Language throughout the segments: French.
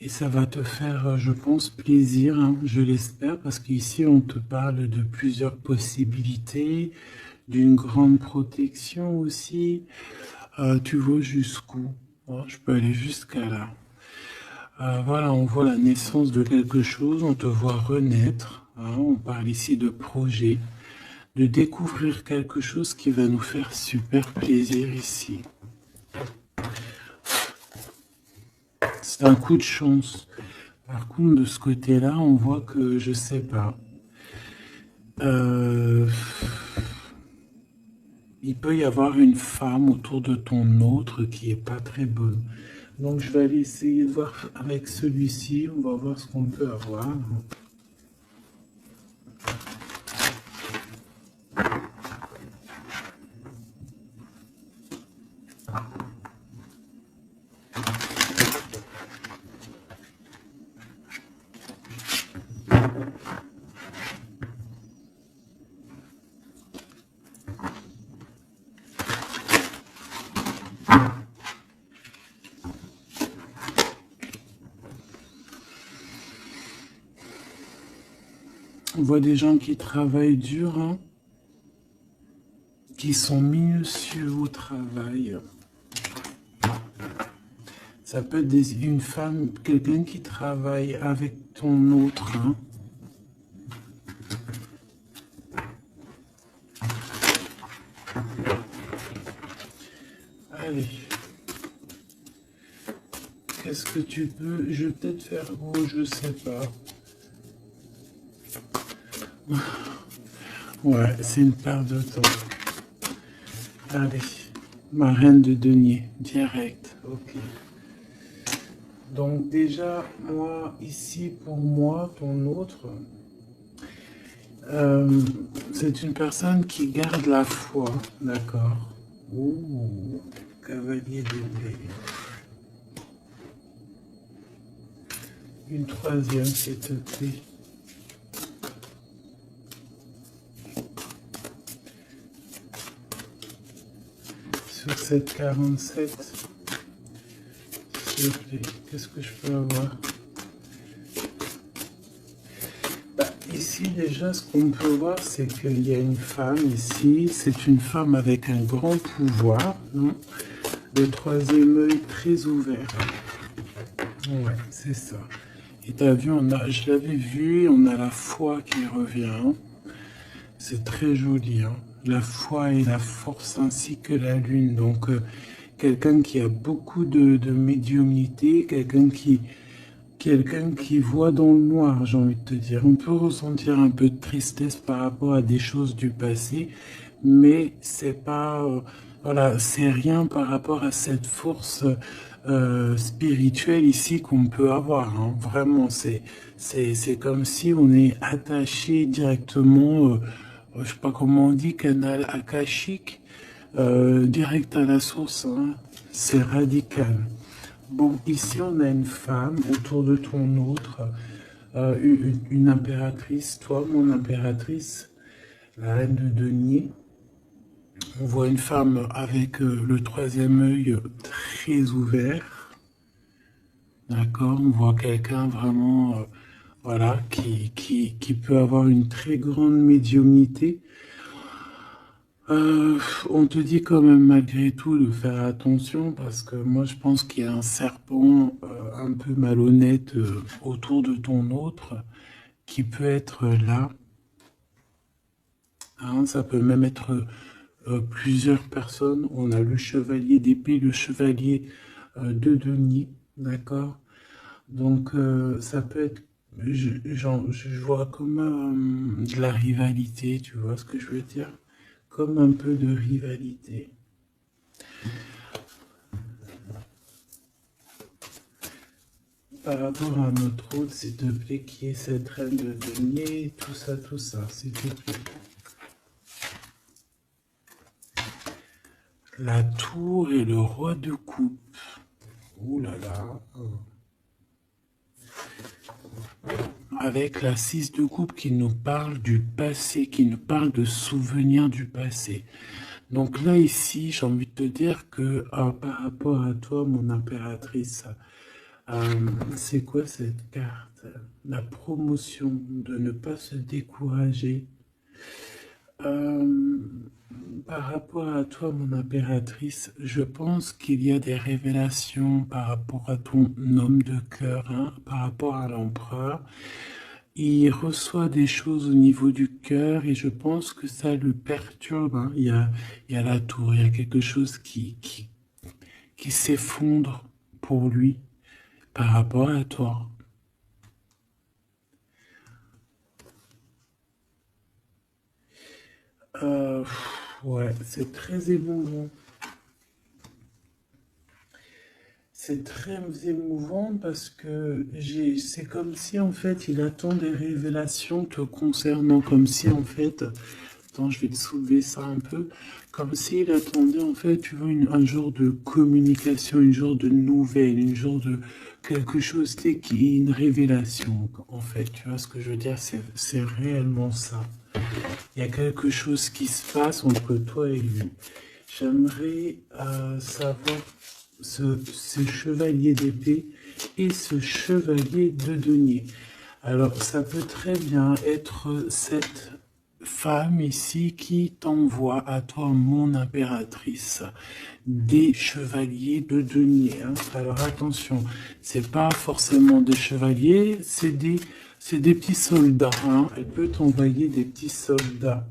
Et ça va te faire, je pense, plaisir, hein, je l'espère, parce qu'ici, on te parle de plusieurs possibilités, d'une grande protection aussi. Tu vois jusqu'où? Bon, je peux aller jusqu'à là. Voilà, on voit la naissance de quelque chose, on te voit renaître, hein, on parle ici de projet, de découvrir quelque chose qui va nous faire super plaisir ici. C'est un coup de chance. Par contre, de ce côté-là, on voit que, je sais pas, euh, il peut y avoir une femme autour de ton autre qui est pas très bonne. Donc, je vais aller essayer de voir avec celui-ci, on va voir ce qu'on peut avoir. On voit des gens qui travaillent dur, hein, qui sont minutieux au travail. Ça peut être une femme, quelqu'un qui travaille avec ton autre, hein. Allez. Qu'est-ce que tu peux... Je vais peut-être faire... Oh, je sais pas. Ouais, c'est une perte de temps. Allez. Ma reine de denier. Direct. Ok. Donc déjà, moi, ici, pour moi, ton autre... c'est une personne qui garde la foi. D'accord. Ouh. Cavalier d'épée. Une troisième, s'il te plaît. Sur cette 47, s'il te plaît, qu'est-ce que je peux avoir? Ici, déjà, ce qu'on peut voir, c'est qu'il y a une femme ici. C'est une femme avec un grand pouvoir, non? Le troisième œil très ouvert. Ouais, c'est ça. Et t'as vu, je l'avais vu, on a la foi qui revient. C'est très joli, hein. La foi et la force ainsi que la lune. Donc, quelqu'un qui a beaucoup de médiumnité, quelqu'un qui voit dans le noir, j'ai envie de te dire. On peut ressentir un peu de tristesse par rapport à des choses du passé, mais c'est pas, voilà, c'est rien par rapport à cette force spirituelle ici qu'on peut avoir, hein. Vraiment, c'est comme si on est attaché directement, je sais pas comment on dit, canal akashique, direct à la source, hein. C'est radical. Bon, ici on a une femme autour de ton autre, une impératrice, toi mon impératrice, la reine de denier. On voit une femme avec le troisième œil très ouvert, d'accord. On voit quelqu'un vraiment, voilà, qui peut avoir une très grande médiumnité. On te dit quand même malgré tout de faire attention parce que moi je pense qu'il y a un serpent un peu malhonnête autour de ton autre qui peut être là. Hein, ça peut même être plusieurs personnes. On a le chevalier d'épée, le chevalier de denier, d'accord? Donc ça peut être, je vois comme de la rivalité, tu vois ce que je veux dire? Comme un peu de rivalité. Par rapport à notre autre, s'il te plaît, qui est cette reine de denier, tout ça, s'il te plaît. La tour et le roi de coupe. Ouh là là. Avec la 6 de coupe qui nous parle du passé, qui nous parle de souvenirs du passé. Donc là, ici, j'ai envie de te dire que par rapport à toi, mon impératrice, C'est quoi cette carte? La promotion, de ne pas se décourager. Par rapport à toi, mon impératrice, je pense qu'il y a des révélations par rapport à ton homme de cœur, hein, par rapport à l'empereur. Il reçoit des choses au niveau du cœur et je pense que ça le perturbe, hein. Il y a la tour, il y a quelque chose qui s'effondre pour lui par rapport à toi. Ouais, c'est très émouvant. C'est très émouvant parce que c'est comme si en fait il attend des révélations te concernant, comme si en fait, attends, je vais te soulever ça un peu, comme s'il attendait en fait, tu vois, un genre de communication, une genre de nouvelle, une genre de quelque chose, tu sais, qui est une révélation en fait, tu vois ce que je veux dire, c'est réellement ça. Il y a quelque chose qui se passe entre toi et lui. J'aimerais savoir ce chevalier d'épée et ce chevalier de denier. Alors, ça peut très bien être cette femme ici qui t'envoie à toi, mon impératrice, des chevaliers de denier, hein. Alors attention, c'est pas forcément des chevaliers, c'est des petits soldats, hein. Elle peut t'envoyer des petits soldats.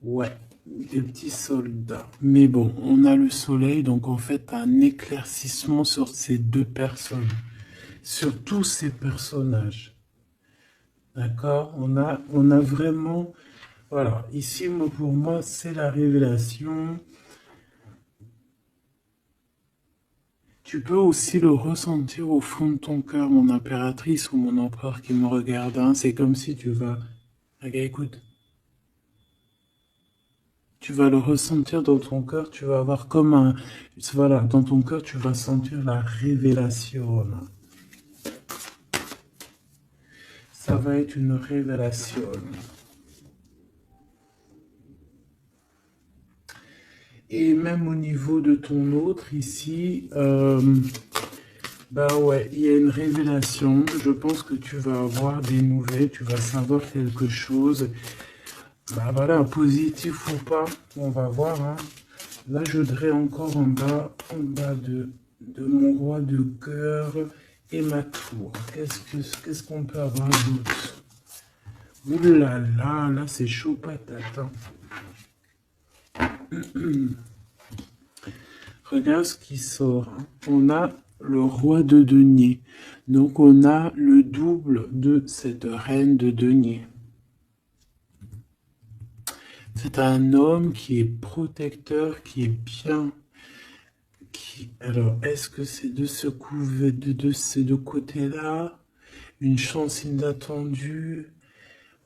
Ouais, des petits soldats. Mais bon, on a le soleil, donc en fait, un éclaircissement sur ces deux personnes, sur tous ces personnages. D'accord? On a vraiment, voilà, ici, pour moi, c'est la révélation. Tu peux aussi le ressentir au fond de ton cœur, mon impératrice ou mon empereur qui me regarde, hein. C'est comme si tu vas... Regarde, écoute. Tu vas le ressentir dans ton cœur, tu vas avoir comme un... Voilà, dans ton cœur, tu vas sentir la révélation. Ça va être une révélation. Et même au niveau de ton autre ici, bah ouais, il y a une révélation. Je pense que tu vas avoir des nouvelles, tu vas savoir quelque chose. Bah voilà, positif ou pas, on va voir, hein. Là, je voudrais encore en bas de mon roi de cœur et ma tour. Qu'est-ce qu'on peut avoir d'autre? Ouh là là, là c'est chaud patate, hein. Regarde ce qui sort, hein. On a le roi de denier. Donc on a le double de cette reine de denier. C'est un homme qui est protecteur, qui est bien. Alors, est-ce que c'est de ce de ces deux côtés-là? Une chance inattendue?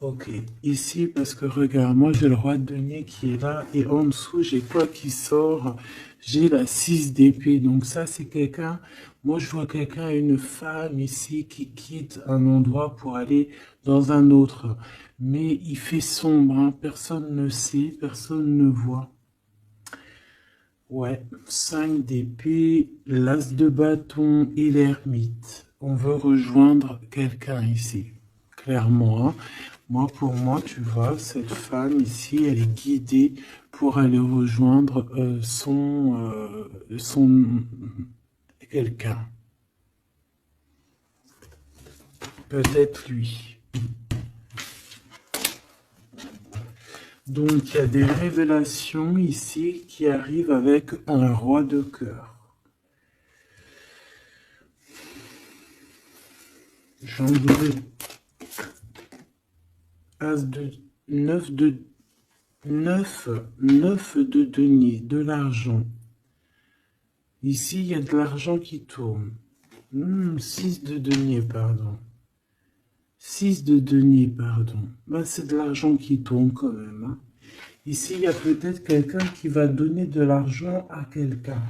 Ok, ici, parce que regarde, moi j'ai le roi de denier qui est là, et en dessous, j'ai quoi qui sort? J'ai la 6 d'épée, donc ça c'est quelqu'un, moi je vois quelqu'un, une femme ici qui quitte un endroit pour aller dans un autre. Mais il fait sombre, hein, personne ne sait, personne ne voit. Ouais, 5 d'épée, l'as de bâton et l'ermite. On veut rejoindre quelqu'un ici, clairement, hein. Moi, pour moi, tu vois, cette femme ici, elle est guidée pour aller rejoindre son quelqu'un. Peut-être lui. Donc, il y a des révélations ici qui arrivent avec un roi de cœur. Jambré. As de 9 de 9 de denier, de l'argent. Ici, il y a de l'argent qui tourne. 6 de denier, pardon. 6 de denier, pardon. Ben, c'est de l'argent qui tourne quand même, hein. Ici, il y a peut-être quelqu'un qui va donner de l'argent à quelqu'un.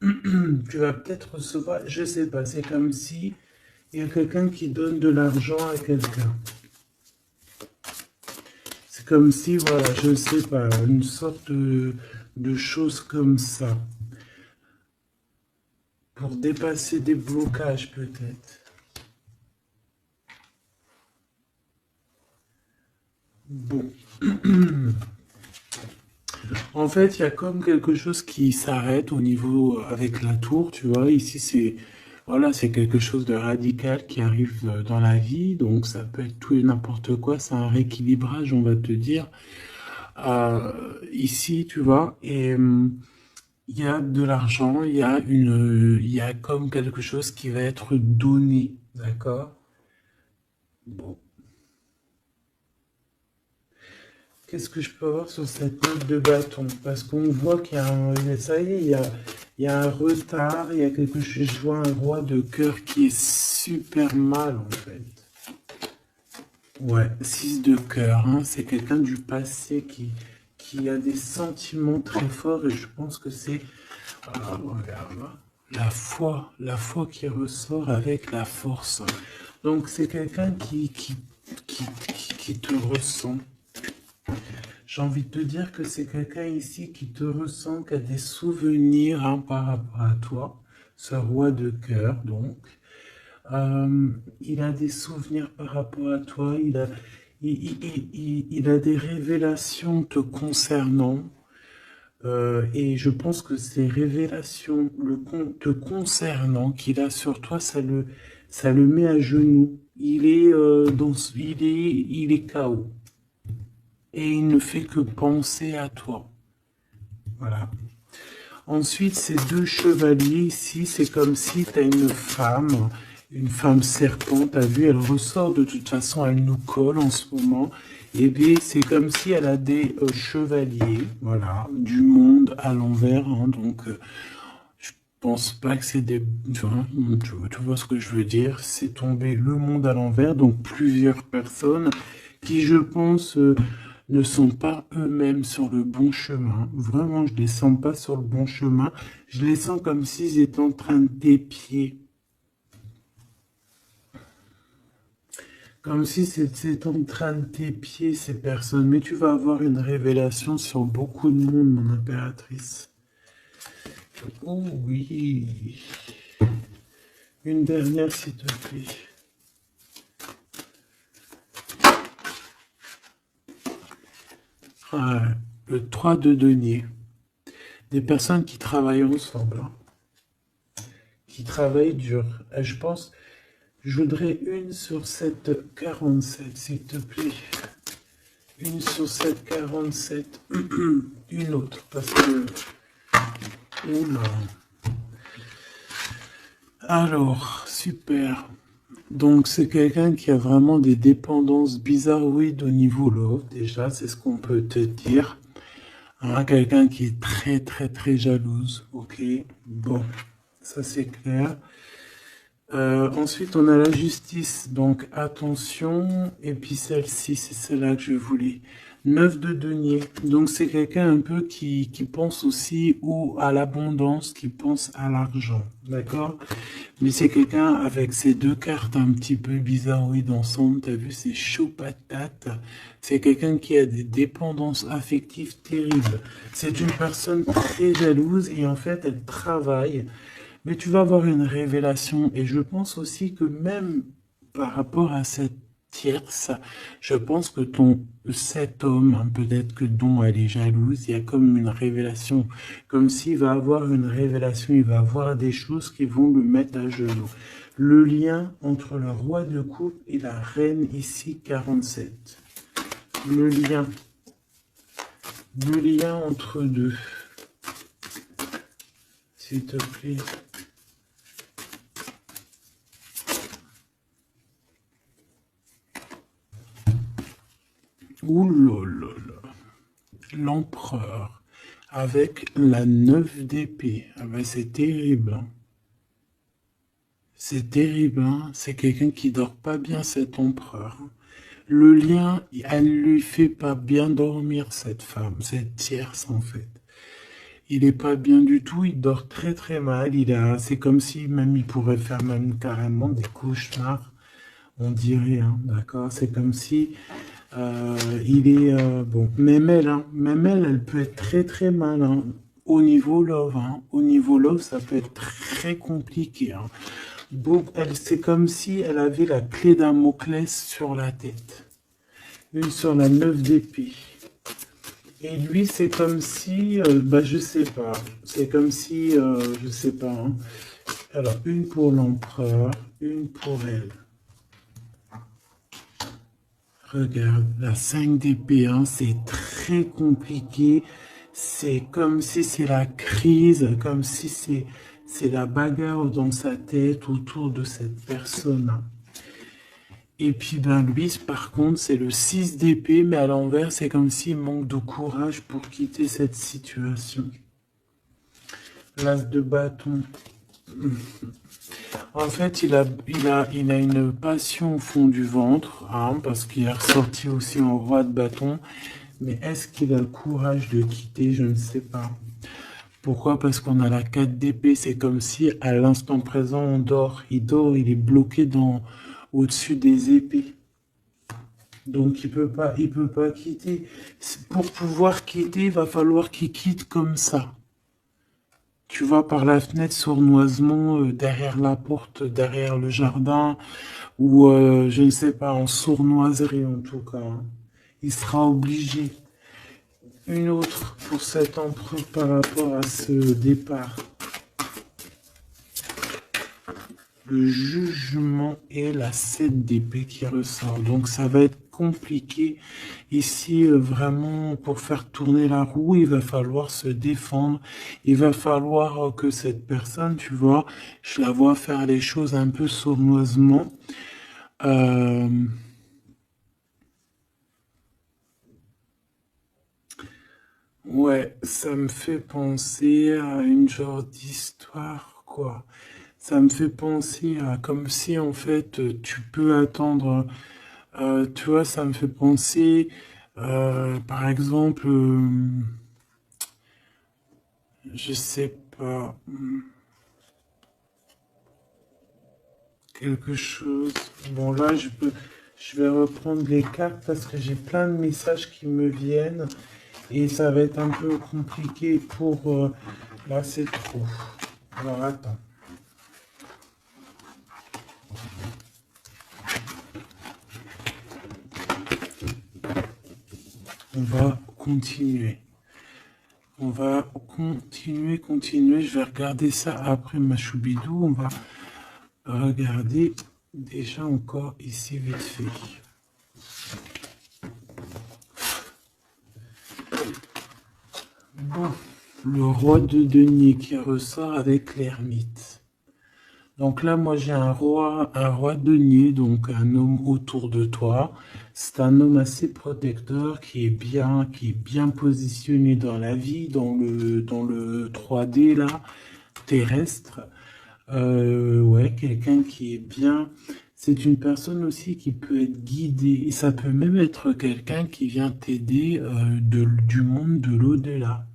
Tu vas peut-être recevoir, je sais pas, c'est comme si il y a quelqu'un qui donne de l'argent à quelqu'un. C'est comme si, voilà, je sais pas, une sorte de chose comme ça. pour dépasser des blocages peut-être. Bon. En fait, il y a comme quelque chose qui s'arrête au niveau avec la tour, tu vois. Ici, c'est voilà, c'est quelque chose de radical qui arrive dans la vie, donc ça peut être tout et n'importe quoi. C'est un rééquilibrage, on va te dire. Ici, tu vois, et il y a de l'argent, il y a comme quelque chose qui va être donné, d'accord? Bon. Qu'est-ce que je peux avoir sur cette note de bâton? Parce qu'on voit qu'il y a ça y est, il y a un retard, il y a quelque chose, je vois un roi de cœur qui est super mal en fait. Ouais, 6 de cœur, hein, c'est quelqu'un du passé qui a des sentiments très forts et je pense que c'est, regarde, la foi qui ressort avec la force. Donc c'est quelqu'un qui te ressent. J'ai envie de te dire que c'est quelqu'un ici qui te ressent, qui a des souvenirs hein, par rapport à toi, ce roi de cœur donc. Il a des souvenirs par rapport à toi, il a des révélations te concernant. Et je pense que ces révélations te concernant qu'il a sur toi, ça le met à genoux. Il est KO. Et il ne fait que penser à toi. Voilà. Ensuite, ces deux chevaliers ici, c'est comme si tu as une femme serpent, tu as vu, elle ressort de toute façon, elle nous colle en ce moment. Et bien, c'est comme si elle a des chevaliers, voilà, du monde à l'envers. Hein, donc, je pense pas que c'est des... Tu vois ce que je veux dire? C'est tombé le monde à l'envers, donc plusieurs personnes qui, je pense... ne sont pas eux-mêmes sur le bon chemin. Vraiment, je les sens pas sur le bon chemin. Je les sens comme s'ils étaient en train d'épier. Comme si c'était en train de t'épier ces personnes. Mais tu vas avoir une révélation sur beaucoup de monde, mon impératrice. Oh oui. Une dernière, s'il te plaît. Le 3 de denier. Des personnes qui travaillent ensemble. Hein. Qui travaillent dur. Et je pense, je voudrais une sur cette 47, s'il te plaît. Une sur cette 47. Une autre, parce que... Oula. Alors, super. Donc, c'est quelqu'un qui a vraiment des dépendances bizarroïdes au niveau love. Déjà, c'est ce qu'on peut te dire. Hein, quelqu'un qui est très, très, très jalouse. Ok, bon, ça c'est clair. Ensuite, on a la justice. Donc, attention. Et puis celle-ci, c'est celle-là que je voulais. 9 de denier. Donc, c'est quelqu'un un peu qui pense aussi à l'abondance, qui pense à l'argent. D'accord? Mais c'est quelqu'un avec ces deux cartes un petit peu bizarroïdes ensemble. T'as vu, c'est chaud patate. C'est quelqu'un qui a des dépendances affectives terribles. C'est une personne très jalouse et en fait, elle travaille. Mais tu vas avoir une révélation. Et je pense aussi que même par rapport à cette tierce, je pense que cet homme, hein, peut-être que dont elle est jalouse, il y a comme une révélation, comme s'il va avoir une révélation, il va avoir des choses qui vont le mettre à genoux. Le lien entre le roi de coupe et la reine ici, 47. Le lien entre deux, s'il te plaît. Ouh là là là. L'empereur avec la 9 d'épée. Ah ben c'est terrible. Hein. C'est terrible. Hein. C'est quelqu'un qui dort pas bien, cet empereur. Le lien, elle lui fait pas bien dormir, cette femme, cette tierce en fait. Il est pas bien du tout, il dort très très mal. C'est comme si même il pourrait faire même carrément des cauchemars. On dirait, hein, d'accord? C'est comme si bon, même elle peut être très très mal hein, au niveau love. Hein. Au niveau love, ça peut être très compliqué. Hein. C'est comme si elle avait la clé d'un Damoclès sur la tête. Une sur la 9 d'épée. Et lui, c'est comme si, je sais pas. C'est comme si, je sais pas. Hein. Alors, une pour l'empereur, une pour elle. Regarde, la 5 d'épée, hein, c'est très compliqué. C'est comme si c'est la crise, comme si c'est la bagarre dans sa tête autour de cette personne. Et puis, lui, par contre, c'est le 6 d'épée, mais à l'envers, c'est comme s'il manque de courage pour quitter cette situation. L'as de bâton. En fait, il a une passion au fond du ventre, hein, parce qu'il est ressorti aussi en roi de bâton. Mais est-ce qu'il a le courage de quitter? Je ne sais pas. Pourquoi? Parce qu'on a la 4 d'épée. C'est comme si, à l'instant présent, on dort. Il dort, il est bloqué au-dessus des épées. Donc, il peut pas quitter. Pour pouvoir quitter, il va falloir qu'il quitte comme ça. Tu vois, par la fenêtre, sournoisement, derrière la porte, derrière le jardin, ou je ne sais pas, en sournoiserie en tout cas. Hein. Il sera obligé. Une autre pour cet empereur par rapport à ce départ. Le jugement et la 7 d'épée qui ressort. Donc ça va être compliqué. Ici, vraiment, pour faire tourner la roue, il va falloir se défendre. Il va falloir que cette personne, tu vois, je la vois faire les choses un peu sournoisement. Ouais, ça me fait penser à une genre d'histoire, quoi. Ça me fait penser à comme si en fait tu peux attendre, tu vois, ça me fait penser, par exemple, je sais pas, quelque chose. Bon là, je vais reprendre les cartes parce que j'ai plein de messages qui me viennent et ça va être un peu compliqué pour, là c'est trop. Alors attends. On va continuer. On va continuer. Je vais regarder ça après ma choubidou. On va regarder déjà encore ici vite fait. Bon, le roi de denier qui ressort avec l'ermite. Donc là, moi j'ai un roi denier, donc un homme autour de toi. C'est un homme assez protecteur qui est bien positionné dans la vie, dans le 3D là, terrestre. Ouais, quelqu'un qui est bien. C'est une personne aussi qui peut être guidée. Et ça peut même être quelqu'un qui vient t'aider du monde de l'au-delà.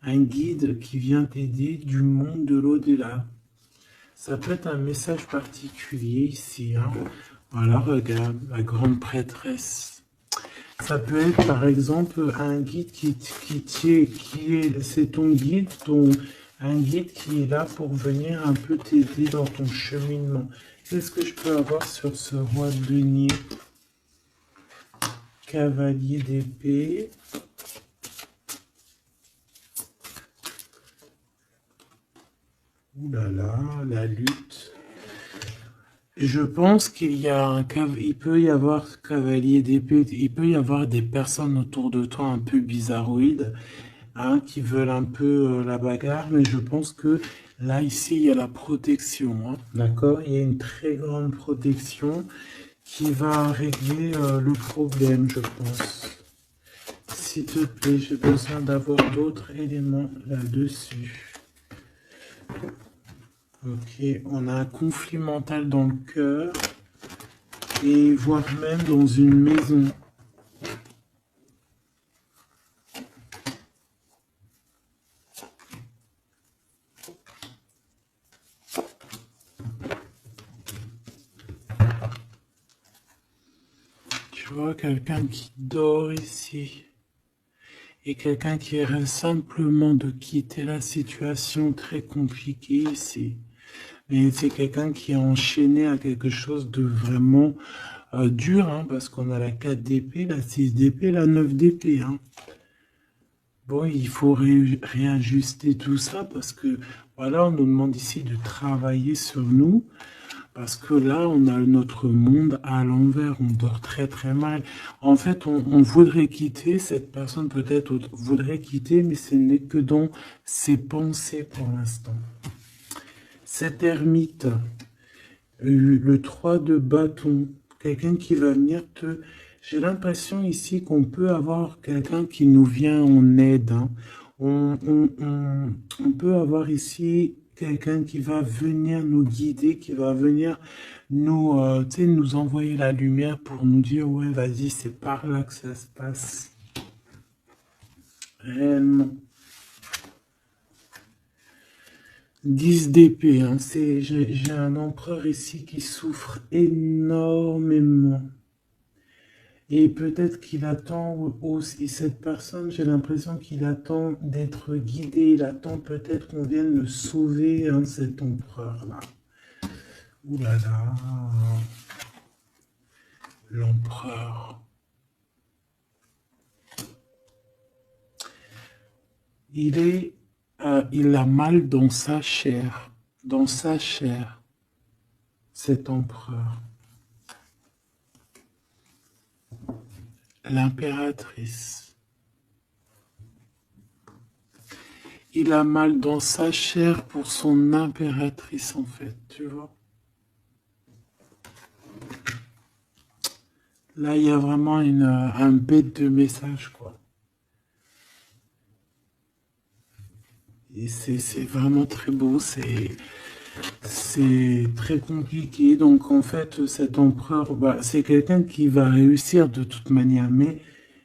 Un guide qui vient t'aider du monde de l'au-delà. Ça peut être un message particulier ici. Hein. Voilà, regarde, la grande prêtresse. Ça peut être par exemple un guide c'est ton guide, un guide qui est là pour venir un peu t'aider dans ton cheminement. Qu'est-ce que je peux avoir sur ce roi de denier? Cavalier d'épée. Ouh là là, la lutte. Je pense il peut y avoir cavalier d'épée, il peut y avoir des personnes autour de toi un peu bizarroïdes, hein, qui veulent un peu la bagarre, mais je pense que là, ici, il y a la protection, hein, d'accord? Il y a une très grande protection qui va régler le problème, je pense. S'il te plaît, j'ai besoin d'avoir d'autres éléments là-dessus. Ok, on a un conflit mental dans le cœur et voire même dans une maison. Tu vois quelqu'un qui dort ici. et quelqu'un qui rêve simplement de quitter la situation très compliquée ici. Mais c'est quelqu'un qui est enchaîné à quelque chose de vraiment dur, hein, parce qu'on a la 4 d'épée, la 6 d'épée, la 9 d'épée. Hein. Bon, il faut réajuster tout ça parce que, voilà, on nous demande ici de travailler sur nous. Parce que là, on a notre monde à l'envers, on dort très très mal. En fait, on voudrait quitter, cette personne peut-être voudrait quitter, mais ce n'est que dans ses pensées pour l'instant. Cet ermite, le 3 de bâton, quelqu'un qui va venir te... J'ai l'impression ici qu'on peut avoir quelqu'un qui nous vient en aide. Hein. On peut avoir ici quelqu'un qui va venir nous guider, qui va venir nous, nous envoyer la lumière pour nous dire, ouais, vas-y, c'est par là que ça se passe. Réellement. 10 d'épée, hein, j'ai un empereur ici qui souffre énormément. Et peut-être qu'il attend aussi, cette personne, j'ai l'impression qu'il attend d'être guidé, il attend peut-être qu'on vienne le sauver, hein, cet empereur-là. Ouh là là, l'empereur. Il a mal dans sa chair, cet empereur. L'impératrice. Il a mal dans sa chair pour son impératrice, en fait, tu vois. Là, il y a vraiment un bête de message, quoi. Et c'est vraiment très beau, c'est très compliqué. Donc, en fait, cet empereur, bah, c'est quelqu'un qui va réussir de toute manière, mais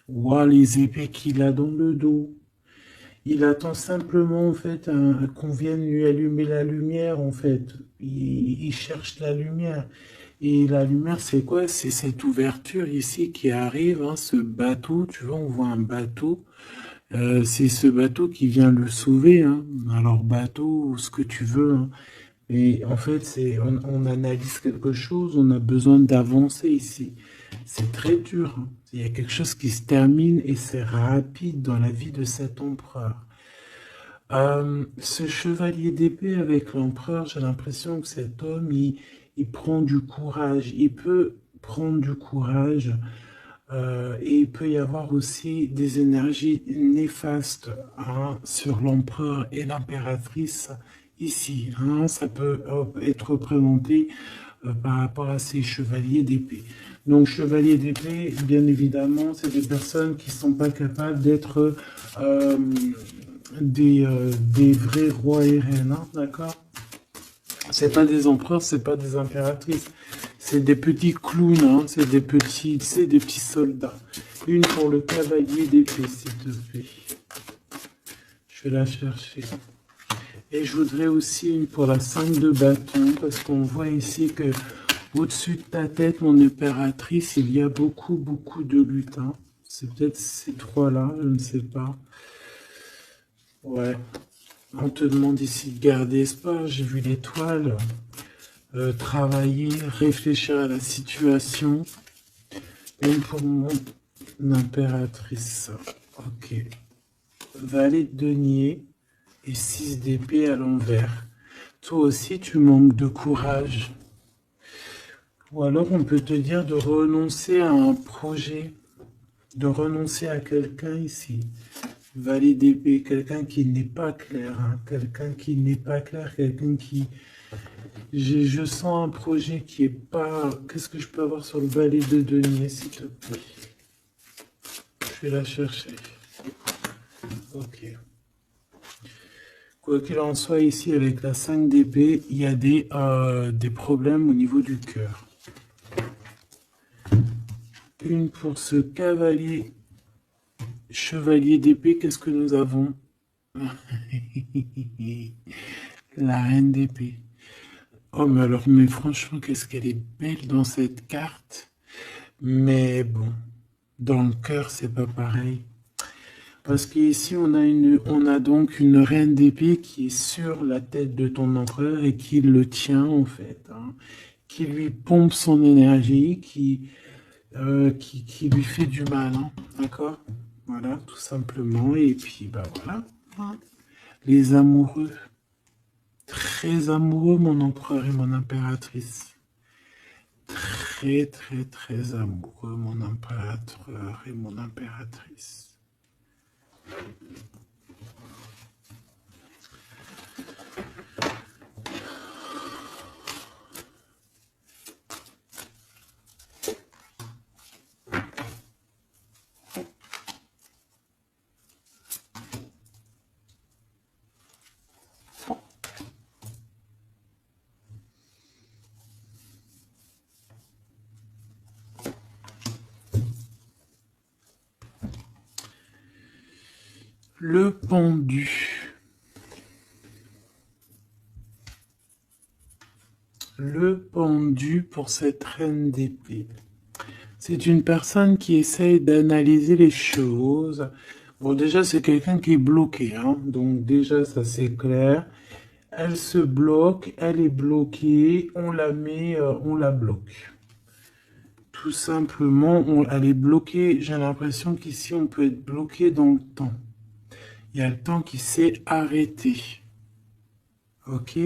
wow, les épées qu'il a dans le dos. Il attend simplement, en fait, qu'on vienne lui allumer la lumière, en fait. Il cherche la lumière. Et la lumière, c'est quoi? C'est cette ouverture ici qui arrive, hein, ce bateau. Tu vois, on voit un bateau. C'est ce bateau qui vient le sauver. Hein. Alors, bateau, ce que tu veux. Hein. Et en fait, on analyse quelque chose, on a besoin d'avancer ici. C'est très dur. Hein. Il y a quelque chose qui se termine et c'est rapide dans la vie de cet empereur. Ce chevalier d'épée avec l'empereur, j'ai l'impression que cet homme, il prend du courage. Il peut prendre du courage. Et il peut y avoir aussi des énergies néfastes, hein, sur l'empereur et l'impératrice ici. Hein, ça peut être représenté par rapport à ces chevaliers d'épée. Donc, chevaliers d'épée, bien évidemment, c'est des personnes qui ne sont pas capables d'être des vrais rois et reines, hein, d'accord? C'est pas des empereurs, c'est pas des impératrices. C'est des petits clowns, hein, c'est des petits soldats. Une pour le cavalier d'épée, s'il te plaît. Je vais la chercher. Et je voudrais aussi une pour la 5 de bâton, parce qu'on voit ici que au-dessus de ta tête, mon impératrice, il y a beaucoup de lutins. C'est peut-être ces trois-là, je ne sais pas. Ouais. On te demande ici de garder espoir. J'ai vu l'étoile. Travailler, réfléchir à la situation. Une pour mon impératrice. Ok. Valet de denier et 6 d'épée à l'envers. Toi aussi, tu manques de courage. Ou alors, on peut te dire de renoncer à un projet, de renoncer à quelqu'un ici. Valet d'épée, quelqu'un qui n'est pas clair, hein, quelqu'un qui n'est pas clair, quelqu'un qui... Je sens un projet qui est pas... Qu'est-ce que je peux avoir sur le valet de denier, s'il te plaît? Je vais la chercher. Ok. Quoi qu'il en soit, ici, avec la 5 d'épée, il y a des problèmes au niveau du cœur. Une pour ce cavalier, chevalier d'épée, qu'est-ce que nous avons? La reine d'épée. Oh, mais alors, mais franchement, qu'est-ce qu'elle est belle dans cette carte. Mais bon, dans le cœur, c'est pas pareil. Parce qu'ici, on a donc une reine d'épée qui est sur la tête de ton empereur et qui le tient, en fait, hein, qui lui pompe son énergie, qui lui fait du mal, hein, d'accord? Voilà, tout simplement. Et puis, bah voilà, hein. Les amoureux, très amoureux, mon empereur et mon impératrice. Très, très, très amoureux, mon impérateur et mon impératrice. Le pendu. Le pendu pour cette reine d'épée. C'est une personne qui essaye d'analyser les choses. Bon, déjà, c'est quelqu'un qui est bloqué, hein. Donc, déjà, ça, c'est clair. Elle se bloque, elle est bloquée, on la met, on la bloque. Tout simplement, elle est bloquée. J'ai l'impression qu'ici, on peut être bloqué dans le temps. Il y a le temps qui s'est arrêté. Ok?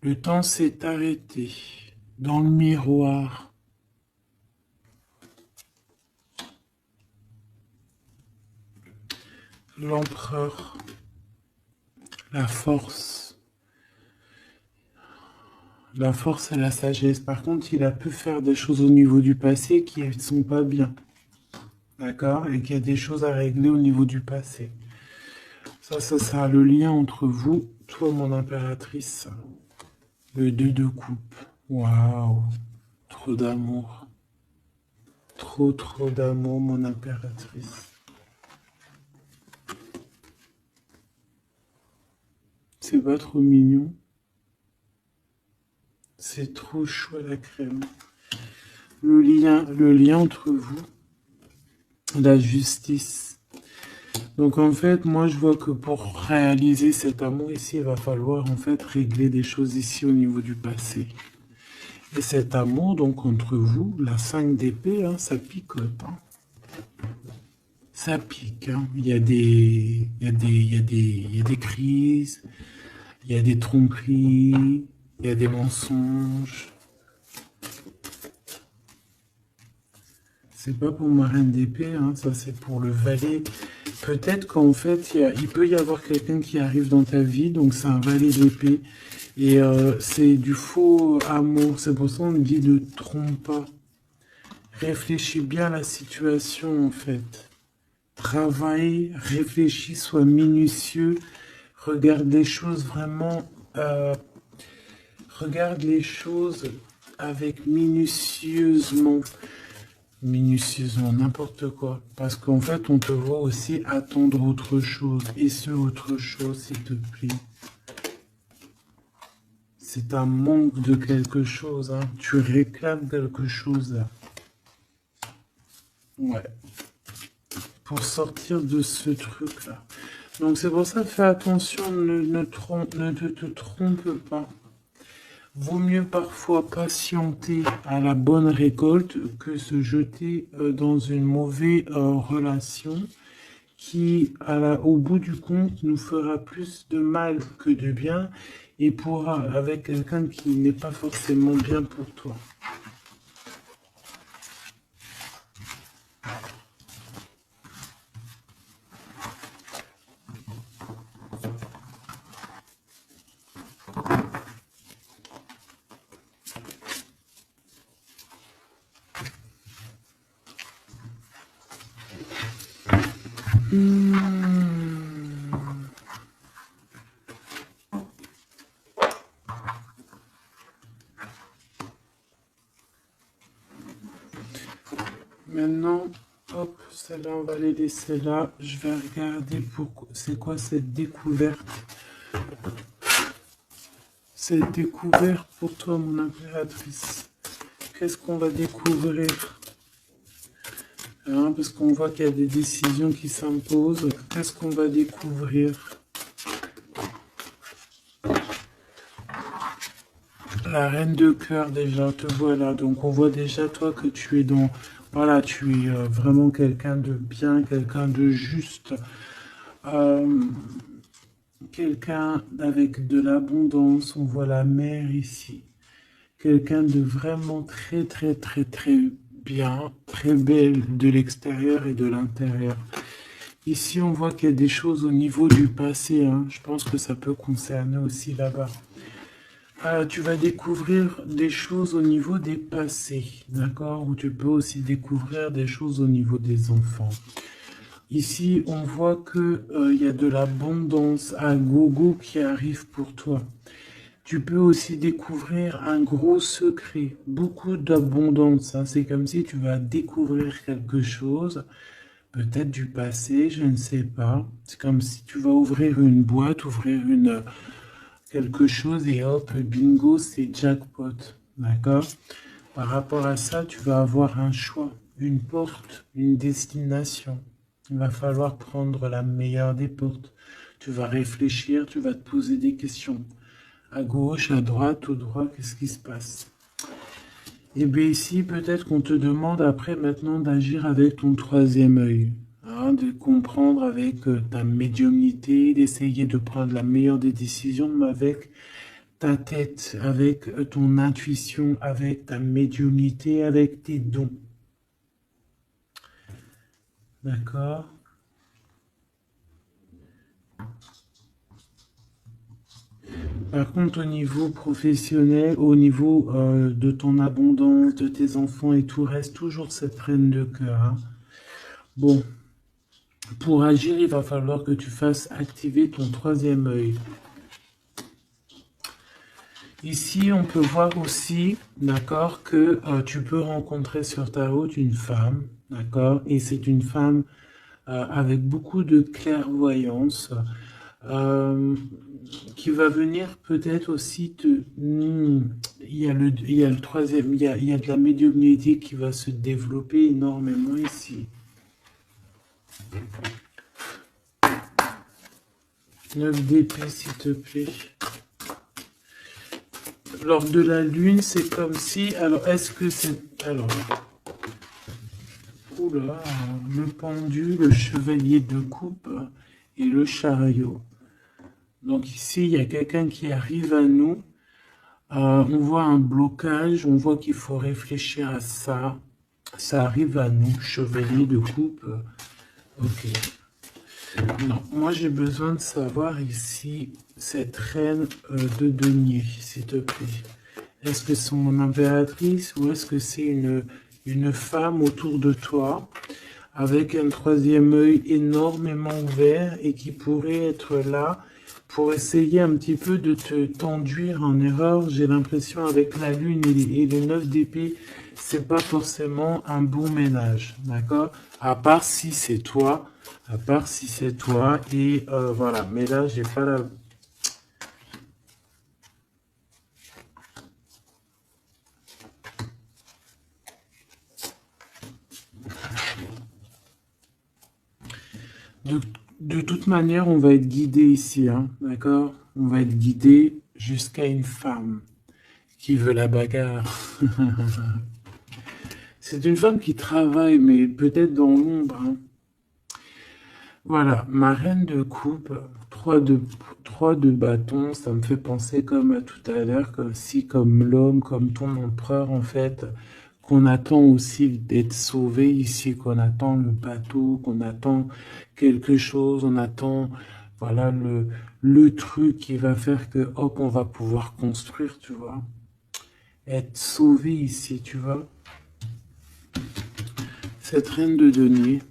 Le temps s'est arrêté. Dans le miroir. L'empereur. La force. La force et la sagesse. Par contre, il a pu faire des choses au niveau du passé qui ne sont pas bien. D'accord? Et qu'il y a des choses à régler au niveau du passé. Ça sera le lien entre vous, toi, mon impératrice. Le 2 de coupe. Waouh! Trop d'amour. Trop, trop d'amour, mon impératrice. C'est pas trop mignon. C'est trop chou à la crème. Le lien entre vous, la justice. Donc en fait, moi je vois que pour réaliser cet amour ici, il va falloir en fait régler des choses ici au niveau du passé. Et cet amour, donc entre vous, la 5 d'épée, hein, ça picote. Hein. Ça pique. Hein. Il y a des crises, il y a des tromperies, il y a des mensonges. C'est pas pour ma reine d'épée, hein, ça c'est pour le valet. Peut-être qu'en fait, il peut y avoir quelqu'un qui arrive dans ta vie, donc c'est un valet d'épée. Et c'est du faux amour, c'est pour ça qu'on dit ne trompe pas. Réfléchis bien à la situation en fait. Travaille, réfléchis, sois minutieux. Regarde les choses vraiment... regarde les choses avec minutieusement n'importe quoi. Parce qu'en fait, on te voit aussi attendre autre chose. Et ce autre chose, s'il te plaît. C'est un manque de quelque chose. Hein. Tu réclames quelque chose. Là. Ouais. Pour sortir de ce truc-là. Donc c'est pour ça, fais attention, ne te trompe pas. Vaut mieux parfois patienter à la bonne récolte que se jeter dans une mauvaise relation qui, au bout du compte, nous fera plus de mal que de bien et pourra avec quelqu'un qui n'est pas forcément bien pour toi. Maintenant, hop, celle-là, on va les laisser là. Je vais regarder c'est quoi cette découverte. Cette découverte pour toi, mon impératrice. Qu'est-ce qu'on va découvrir? Hein, parce qu'on voit qu'il y a des décisions qui s'imposent. Qu'est-ce qu'on va découvrir? La reine de cœur, déjà, te voilà. Donc, on voit déjà, toi, que tu es dans... Voilà, tu es vraiment quelqu'un de bien, quelqu'un de juste, euh, quelqu'un avec de l'abondance. On voit la mer ici. Quelqu'un de vraiment très, très, très, très bien, très belle de l'extérieur et de l'intérieur. Ici, on voit qu'il y a des choses au niveau du passé. Hein. Je pense que ça peut concerner aussi là-bas. Tu vas découvrir des choses au niveau des passés, d'accord? Ou tu peux aussi découvrir des choses au niveau des enfants. Ici, on voit que il y a de l'abondance à gogo qui arrive pour toi. Tu peux aussi découvrir un gros secret, beaucoup d'abondance. Hein. C'est comme si tu vas découvrir quelque chose, peut-être du passé, je ne sais pas. C'est comme si tu vas ouvrir une boîte, ouvrir quelque chose et hop, bingo, c'est jackpot. D'accord? Par rapport à ça, tu vas avoir un choix, une porte, une destination. Il va falloir prendre la meilleure des portes. Tu vas réfléchir, tu vas te poser des questions. À gauche, à droite, au droit, qu'est-ce qui se passe? Et bien ici, peut-être qu'on te demande après maintenant d'agir avec ton troisième œil. Hein, de comprendre avec ta médiumnité, d'essayer de prendre la meilleure des décisions, mais avec ta tête, avec ton intuition, avec ta médiumnité, avec tes dons. D'accord? Par contre, au niveau professionnel, au niveau de ton abondance, de tes enfants et tout, reste toujours cette reine de cœur. Hein. Bon, pour agir, il va falloir que tu fasses activer ton troisième œil. Ici, on peut voir aussi, d'accord, que tu peux rencontrer sur ta route une femme, d'accord, et c'est une femme avec beaucoup de clairvoyance, euh, qui va venir peut-être aussi te... il y a le troisième, il y a de la médiumnité qui va se développer énormément ici. 9 d'épée, s'il te plaît. Lors de la lune, c'est comme si... Alors, est-ce que c'est... Alors... Oula, le pendu, le chevalier de coupe et le chariot. Donc ici, il y a quelqu'un qui arrive à nous. On voit un blocage, on voit qu'il faut réfléchir à ça. Ça arrive à nous, chevalier de coupe. Ok. Non, moi j'ai besoin de savoir ici, cette reine de denier, s'il te plaît. Est-ce que c'est mon impératrice ou est-ce que c'est une femme autour de toi avec un troisième œil énormément ouvert et qui pourrait être là pour essayer un petit peu de te t'enduire en erreur? J'ai l'impression avec la lune et le 9 d'épée, c'est pas forcément un bon ménage, d'accord? À part si c'est toi, et voilà. Mais là, j'ai pas la... De toute manière, on va être guidé ici, hein, d'accord? On va être guidé jusqu'à une femme qui veut la bagarre. C'est une femme qui travaille, mais peut-être dans l'ombre. Hein. Voilà, ma reine de coupe, 3 de bâton, ça me fait penser comme à tout à l'heure, comme si, comme l'homme, comme ton empereur, en fait, qu'on attend aussi d'être sauvé ici, qu'on attend le bateau, qu'on attend quelque chose, on attend, voilà, le truc qui va faire que, hop, on va pouvoir construire, tu vois. Être sauvé ici, tu vois. Cette reine de denier,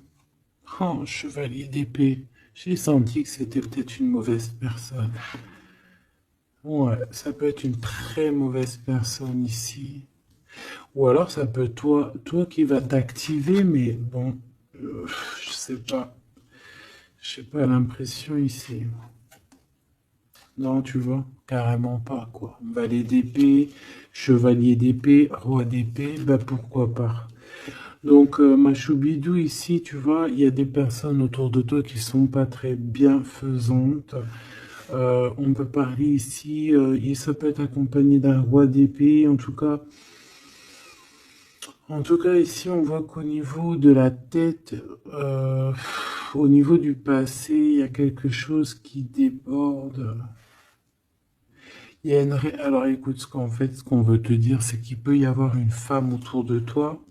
oh, chevalier d'épée, j'ai senti que c'était peut-être une mauvaise personne. Ouais, ça peut être une très mauvaise personne ici. Ou alors ça peut toi qui va t'activer, mais bon, je sais pas. Je sais pas l'impression ici. Non, tu vois, carrément pas, quoi. Valet d'épée, chevalier d'épée, roi d'épée, bah pourquoi pas. Donc, ma choubidou, ici, tu vois, il y a des personnes autour de toi qui sont pas très bienfaisantes. On peut parler ici, ça peut être accompagné d'un roi d'épée, en tout cas, ici, on voit qu'au niveau de la tête, au niveau du passé, il y a quelque chose qui déborde. Il y a Alors écoute, ce qu'on veut te dire, c'est qu'il peut y avoir une femme autour de toi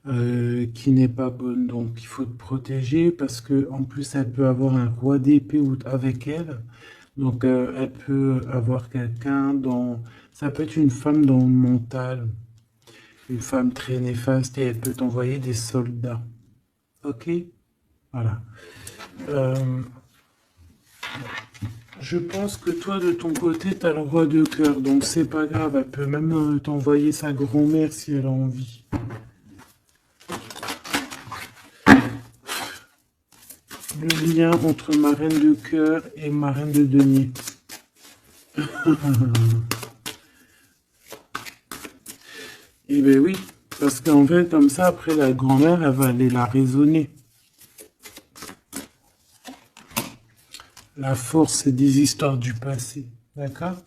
qui n'est pas bonne. Donc il faut te protéger parce que en plus elle peut avoir un roi d'épée avec elle. Donc elle peut avoir quelqu'un dans... Ça peut être une femme dans le mental, une femme très néfaste et elle peut t'envoyer des soldats. Ok? Voilà. Euh, Je pense que toi, de ton côté, t'as le roi de cœur, donc c'est pas grave. Elle peut même t'envoyer sa grand-mère si elle a envie. Le lien entre ma reine de cœur et ma reine de denier. Eh ben oui, parce qu'en fait, comme ça, après, la grand-mère, elle va aller la raisonner. La force, c'est des histoires du passé, d'accord?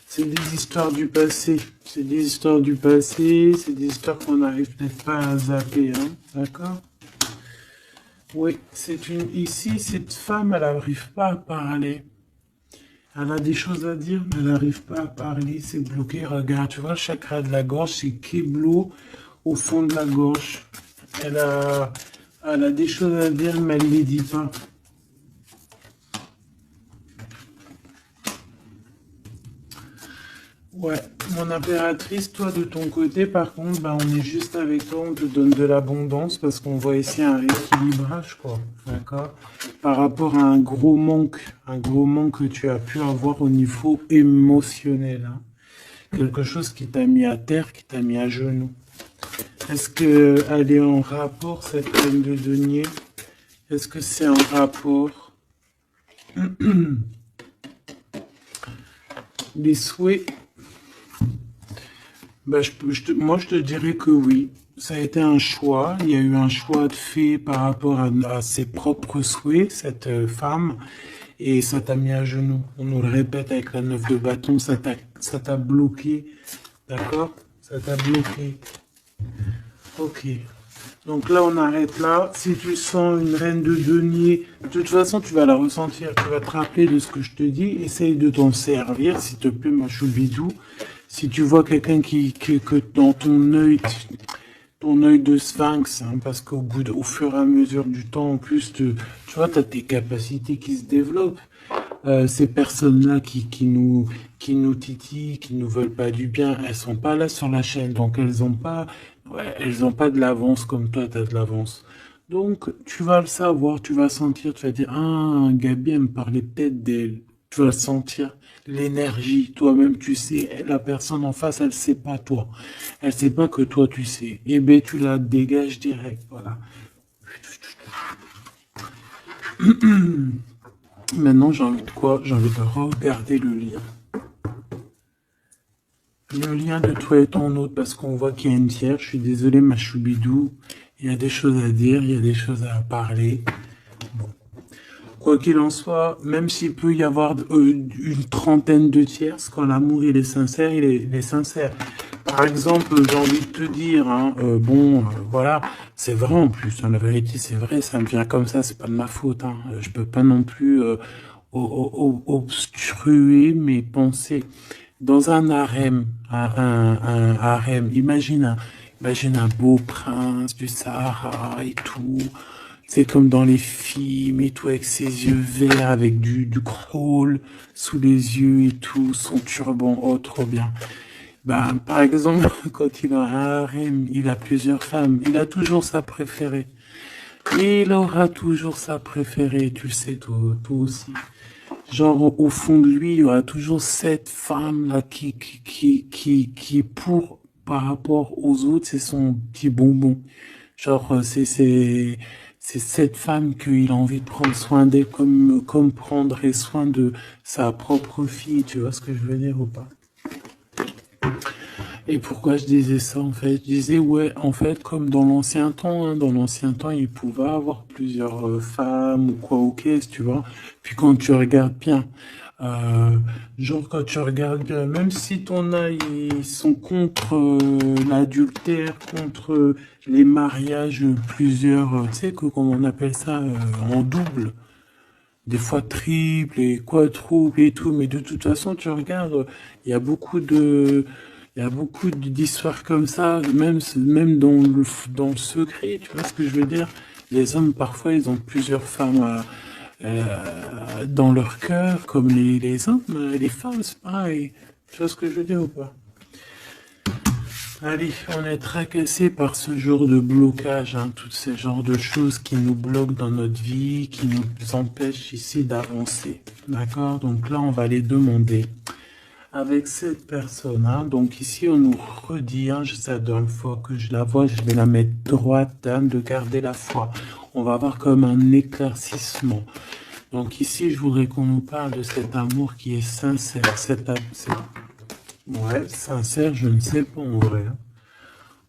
C'est des histoires du passé. C'est des histoires du passé, c'est des histoires qu'on n'arrive peut-être pas à zapper, hein, d'accord? Oui, Ici, cette femme, elle n'arrive pas à parler. Elle a des choses à dire, mais elle n'arrive pas à parler, c'est bloqué. Regarde, tu vois, le chakra de la gorge, c'est Keblo au fond de la gorge. Elle a, Elle a des choses à dire, mais elle ne les dit pas. Ouais, mon impératrice, toi de ton côté, par contre, bah, on est juste avec toi, on te donne de l'abondance parce qu'on voit ici un rééquilibrage, quoi. D'accord? Par rapport à un gros manque que tu as pu avoir au niveau émotionnel, hein. Quelque chose qui t'a mis à terre, qui t'a mis à genoux. Est-ce que elle est en rapport, cette reine de denier? Est-ce que c'est en rapport? Les souhaits, bah, moi, je te dirais que oui. Ça a été un choix. Il y a eu un choix de fait par rapport à ses propres souhaits, cette femme, et ça t'a mis à genoux. On nous le répète avec la 9 de bâton, ça t'a bloqué. D'accord? Ça t'a bloqué. Ok. Donc là, on arrête là. Si tu sens une reine de denier, de toute façon, tu vas la ressentir. Tu vas te rappeler de ce que je te dis. Essaye de t'en servir, s'il te plaît, ma choubidou. Si tu vois quelqu'un que dans ton œil de sphinx, hein, parce au fur et à mesure du temps, en plus, tu vois, tu as tes capacités qui se développent. Ces personnes-là qui nous titillent, qui nous veulent pas du bien, elles sont pas là sur la chaîne, donc elles ont pas de l'avance comme toi, tu as de l'avance. Donc, tu vas le savoir, tu vas sentir, tu vas dire, ah, Gabi, elle me parlait peut-être d'elle. Tu vas sentir l'énergie, toi-même, tu sais, la personne en face, elle sait pas toi. Elle sait pas que toi, tu sais. Eh ben, tu la dégages direct, voilà. Maintenant, j'ai envie de quoi? J'ai envie de regarder le lien. Le lien de toi et ton autre, parce qu'on voit qu'il y a une tiers. Je suis désolé, ma choubidou. Il y a des choses à dire, il y a des choses à parler. Bon. Quoi qu'il en soit, même s'il peut y avoir une trentaine de tierces, quand l'amour il est sincère, il est sincère. Par exemple, j'ai envie de te dire, hein, voilà, c'est vrai en plus, hein, la vérité c'est vrai, ça me vient comme ça, c'est pas de ma faute, hein, je peux pas non plus obstruer mes pensées. Dans un harem, un harem, imagine un beau prince du Sahara et tout, c'est comme dans les films et tout, avec ses yeux verts, avec du crawl sous les yeux et tout, son turban, oh trop bien. Ben, par exemple, quand il a un harem, il a plusieurs femmes, il a toujours sa préférée. Il aura toujours sa préférée, tu le sais, toi aussi. Genre, au fond de lui, il y aura toujours cette femme-là qui, par rapport aux autres, c'est son petit bonbon. Genre, c'est cette femme qu'il a envie de prendre soin d'elle comme prendrait soin de sa propre fille, tu vois ce que je veux dire ou pas? Et pourquoi je disais ça en fait? Je disais ouais, en fait, comme dans l'ancien temps, hein, dans l'ancien temps, il pouvait avoir plusieurs femmes ou quoi ou qu'est-ce, tu vois. Puis quand tu regardes bien, euh, genre quand tu regardes bien, même si ton œil ils sont contre l'adultère, contre les mariages plusieurs, tu sais que comment on appelle ça en double, des fois triple et quadruple et tout, mais de toute façon, tu regardes, il y a beaucoup de, il y a beaucoup d'histoires comme ça, même dans le secret, tu vois ce que je veux dire? Les hommes, parfois, ils ont plusieurs femmes dans leur cœur, comme les hommes, les femmes, c'est pareil. Tu vois ce que je veux dire ou pas? Allez, on est tracassé par ce genre de blocage, hein, tous ces genres de choses qui nous bloquent dans notre vie, qui nous empêchent ici d'avancer. D'accord? Donc là, on va les demander avec cette personne. Hein. Donc ici, on nous redit, hein, c'est la dernière fois que je la vois, je vais la mettre droite, hein, de garder la foi. On va avoir comme un éclaircissement. Donc ici, je voudrais qu'on nous parle de cet amour qui est sincère. Ouais, sincère, je ne sais pas en vrai. Hein.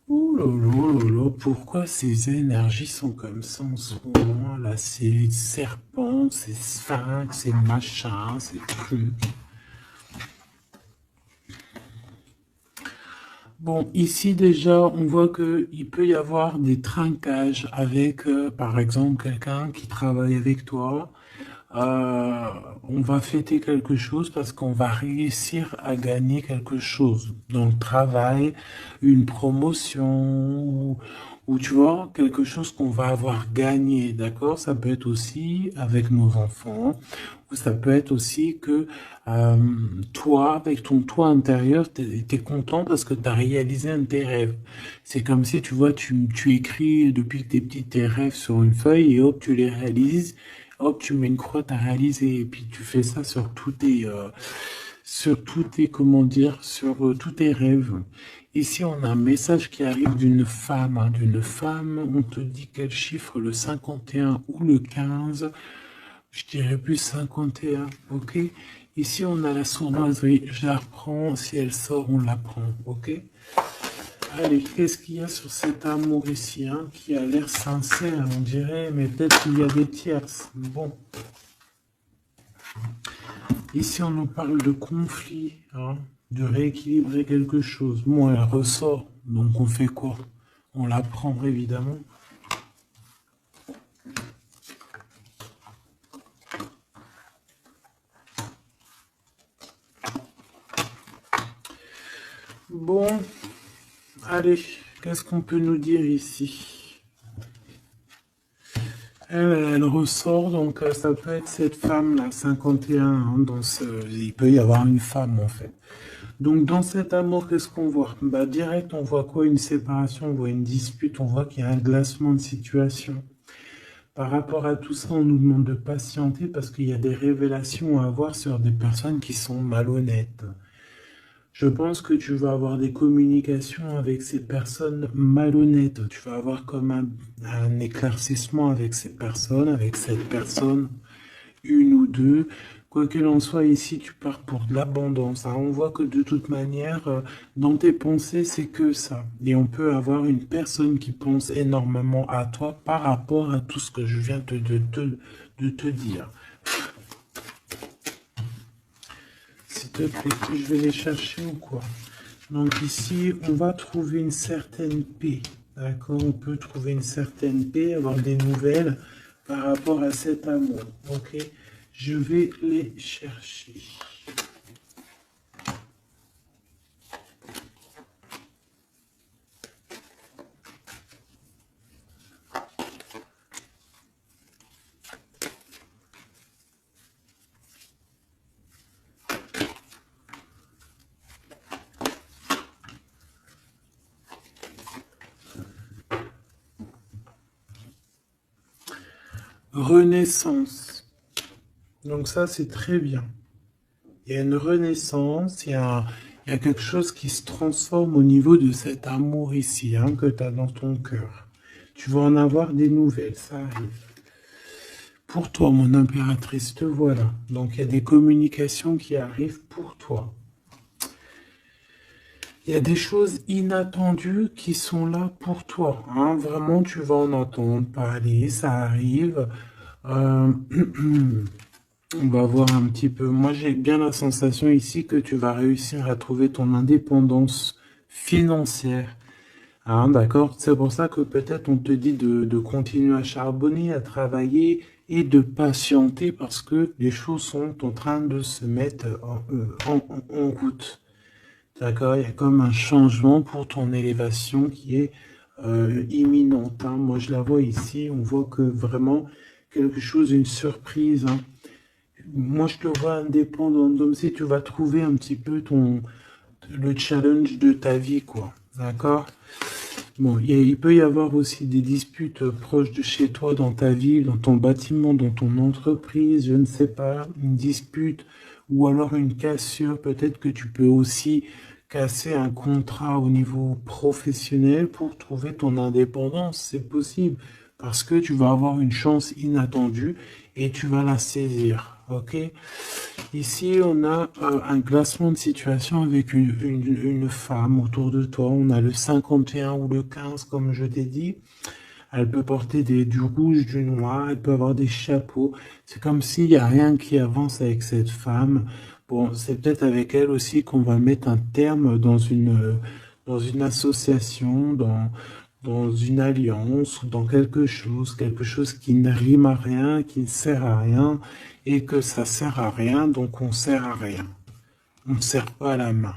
Ouh là là là là, pourquoi ces énergies sont comme ça en ce moment là? Ces serpents, ces sphinx, ces machins, ces trucs. Bon, ici déjà, on voit que il peut y avoir des trinquages avec, par exemple, quelqu'un qui travaille avec toi. Euh, on va fêter quelque chose parce qu'on va réussir à gagner quelque chose dans le travail, une promotion ou tu vois, quelque chose qu'on va avoir gagné, d'accord? Ça peut être aussi avec nos enfants, ou ça peut être aussi que euh, toi, avec ton toi intérieur, t'es content parce que tu as réalisé un de tes rêves. C'est comme si, tu vois, tu écris depuis que t'es petit tes rêves sur une feuille et hop, tu les réalises. Hop, tu mets une croix, t'as réalisé, et puis tu fais ça sur tous tes, comment dire, sur tous tes rêves. Ici, on a un message qui arrive d'une femme, hein, d'une femme. On te dit quel chiffre, le 51 ou le 15. Je dirais plus 51, ok? Ici, on a la sournoiserie. Je la reprends. Si elle sort, on la prend, ok? Allez, qu'est-ce qu'il y a sur cet amour ici, hein, qui a l'air sincère, on dirait, mais peut-être qu'il y a des tierces. Bon, ici on nous parle de conflit, hein, de rééquilibrer quelque chose. Bon, elle ressort, donc on fait quoi? On la prend évidemment. Bon, allez, qu'est-ce qu'on peut nous dire ici? Elle ressort, donc ça peut être cette femme-là, 51, hein, il peut y avoir une femme en fait. Donc dans cet amour, qu'est-ce qu'on voit? Bah direct, on voit quoi? Une séparation, on voit une dispute, on voit qu'il y a un glacement de situation. Par rapport à tout ça, on nous demande de patienter parce qu'il y a des révélations à avoir sur des personnes qui sont malhonnêtes. Je pense que tu vas avoir des communications avec ces personnes malhonnêtes. Tu vas avoir comme un éclaircissement avec ces personnes, avec cette personne, une ou deux. Quoi qu'il en soit, ici, tu pars pour de l'abondance. Hein. On voit que de toute manière, dans tes pensées, c'est que ça. Et on peut avoir une personne qui pense énormément à toi par rapport à tout ce que je viens de te dire. S'il te plaît, je vais les chercher ou quoi? Donc ici, on va trouver une certaine paix. D'accord? On peut trouver une certaine paix, avoir des nouvelles par rapport à cet amour. Ok? Je vais les chercher. Renaissance. Donc ça, c'est très bien. Il y a une renaissance, il y a quelque chose qui se transforme au niveau de cet amour ici, hein, que tu as dans ton cœur. Tu vas en avoir des nouvelles, ça arrive. Pour toi, mon impératrice, te voilà. Donc il y a des communications qui arrivent pour toi. Il y a des choses inattendues qui sont là pour toi, hein. Vraiment, tu vas en entendre parler, ça arrive. Euh, on va voir un petit peu. Moi, j'ai bien la sensation ici que tu vas réussir à trouver ton indépendance financière. Ah, d'accord. C'est pour ça que peut-être on te dit de continuer à charbonner, à travailler et de patienter parce que les choses sont en train de se mettre en route. D'accord? Il y a comme un changement pour ton élévation qui est imminente, hein. Moi, je la vois ici. On voit que vraiment quelque chose, une surprise, hein. Moi, je te vois indépendant, comme si tu vas trouver un petit peu le challenge de ta vie, quoi. D'accord? Bon, il peut y avoir aussi des disputes proches de chez toi, dans ta ville, dans ton bâtiment, dans ton entreprise, je ne sais pas, une dispute ou alors une cassure. Peut-être que tu peux aussi casser un contrat au niveau professionnel pour trouver ton indépendance. C'est possible parce que tu vas avoir une chance inattendue et tu vas la saisir. Ok? Ici, on a un classement de situation avec une femme autour de toi. On a le 51 ou le 15, comme je t'ai dit. Elle peut porter du rouge, du noir, elle peut avoir des chapeaux. C'est comme s'il n'y a rien qui avance avec cette femme. Bon, c'est peut-être avec elle aussi qu'on va mettre un terme dans une association, dans une alliance ou dans quelque chose qui ne rime à rien, qui ne sert à rien, et que ça sert à rien, donc on sert à rien. On ne sert pas à la main.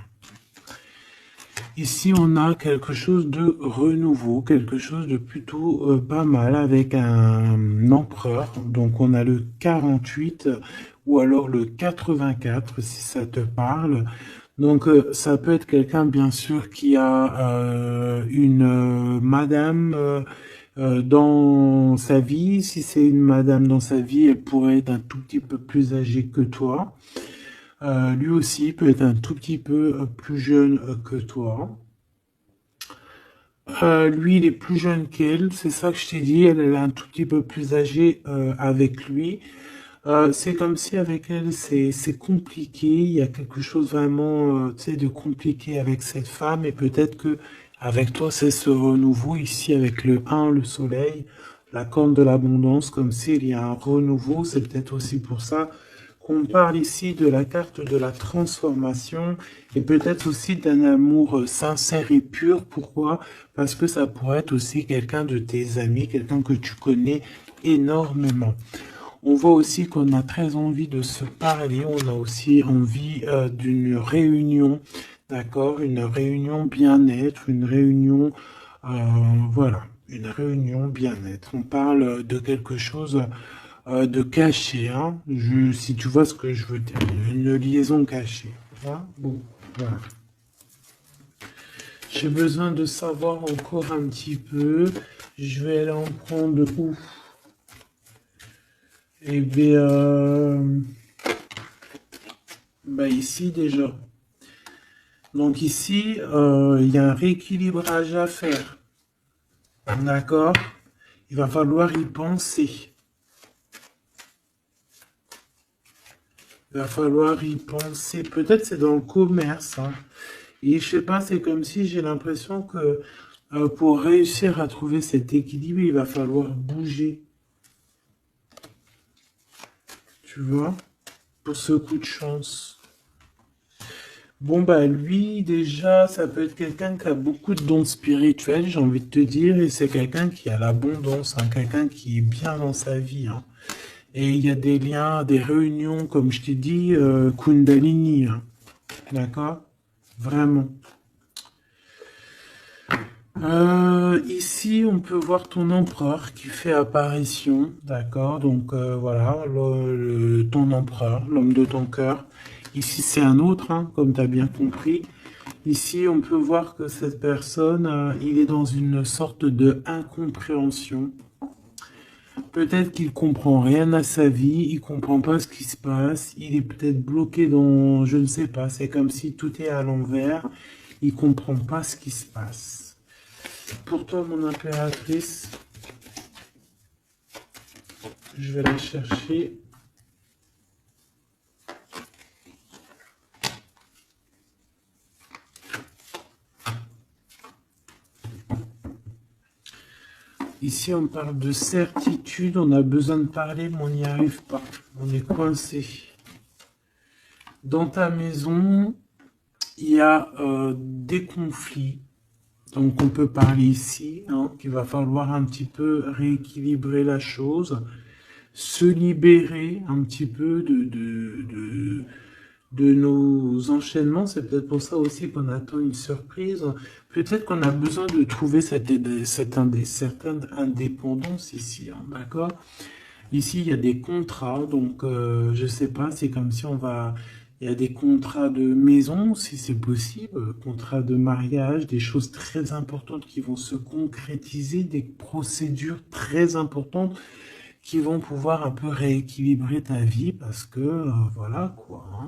Ici, on a quelque chose de renouveau, quelque chose de plutôt pas mal avec un empereur. Donc, on a le 48 ou alors le 84, si ça te parle. Donc, ça peut être quelqu'un, bien sûr, qui a une madame dans sa vie. Si c'est une madame dans sa vie, elle pourrait être un tout petit peu plus âgée que toi. Lui aussi peut être un tout petit peu plus jeune que toi. Lui, il est plus jeune qu'elle, c'est ça que je t'ai dit. Elle est un tout petit peu plus âgée avec lui. C'est comme si avec elle, c'est compliqué. Il y a quelque chose vraiment, tu sais, de compliqué avec cette femme. Et peut-être que avec toi, c'est ce renouveau ici avec le 1, le soleil, la corne de l'abondance, comme s'il y a un renouveau. C'est peut-être aussi pour ça qu'on parle ici de la carte de la transformation et peut-être aussi d'un amour sincère et pur. Pourquoi? Parce que ça pourrait être aussi quelqu'un de tes amis, quelqu'un que tu connais énormément. On voit aussi qu'on a très envie de se parler, on a aussi envie d'une réunion, d'accord? Une réunion bien-être, une réunion, euh, voilà, une réunion bien-être. On parle de quelque chose de caché, hein? Si tu vois ce que je veux dire, une liaison cachée. Hein. Bon, voilà. J'ai besoin de savoir encore un petit peu. Je vais aller en prendre où? Eh bien, bah ici déjà. Donc ici, il y a un rééquilibrage à faire. D'accord? Il va falloir y penser. Il va falloir y penser. Peut-être c'est dans le commerce, hein. Et je sais pas, c'est comme si j'ai l'impression que pour réussir à trouver cet équilibre, il va falloir bouger. Tu vois? Pour ce coup de chance. Bon, bah lui, déjà, ça peut être quelqu'un qui a beaucoup de dons spirituels, j'ai envie de te dire, et c'est quelqu'un qui a l'abondance, hein, quelqu'un qui est bien dans sa vie, hein. Et il y a des liens, des réunions, comme je t'ai dit, Kundalini, hein. D'accord? Vraiment. Ici, on peut voir ton empereur qui fait apparition, d'accord? Donc voilà, ton empereur, l'homme de ton cœur. Ici, c'est un autre, hein, comme tu as bien compris. Ici, on peut voir que cette personne, il est dans une sorte de incompréhension. Peut-être qu'il comprend rien à sa vie, il comprend pas ce qui se passe, il est peut-être bloqué dans, je ne sais pas, c'est comme si tout est à l'envers, il comprend pas ce qui se passe. Pour toi, mon impératrice, je vais la chercher. Ici, on parle de certitude, on a besoin de parler, mais on n'y arrive pas. On est coincé. Dans ta maison, il y a des conflits. Donc, on peut parler ici, hein, qu'il va falloir un petit peu rééquilibrer la chose, se libérer un petit peu de nos enchaînements. C'est peut-être pour ça aussi qu'on attend une surprise. Peut-être qu'on a besoin de trouver certaine indépendance ici, hein, d'accord? Ici, il y a des contrats, donc je sais pas, c'est comme si on va... Il y a des contrats de maison, si c'est possible, contrats de mariage, des choses très importantes qui vont se concrétiser, des procédures très importantes qui vont pouvoir un peu rééquilibrer ta vie parce que, voilà quoi, hein.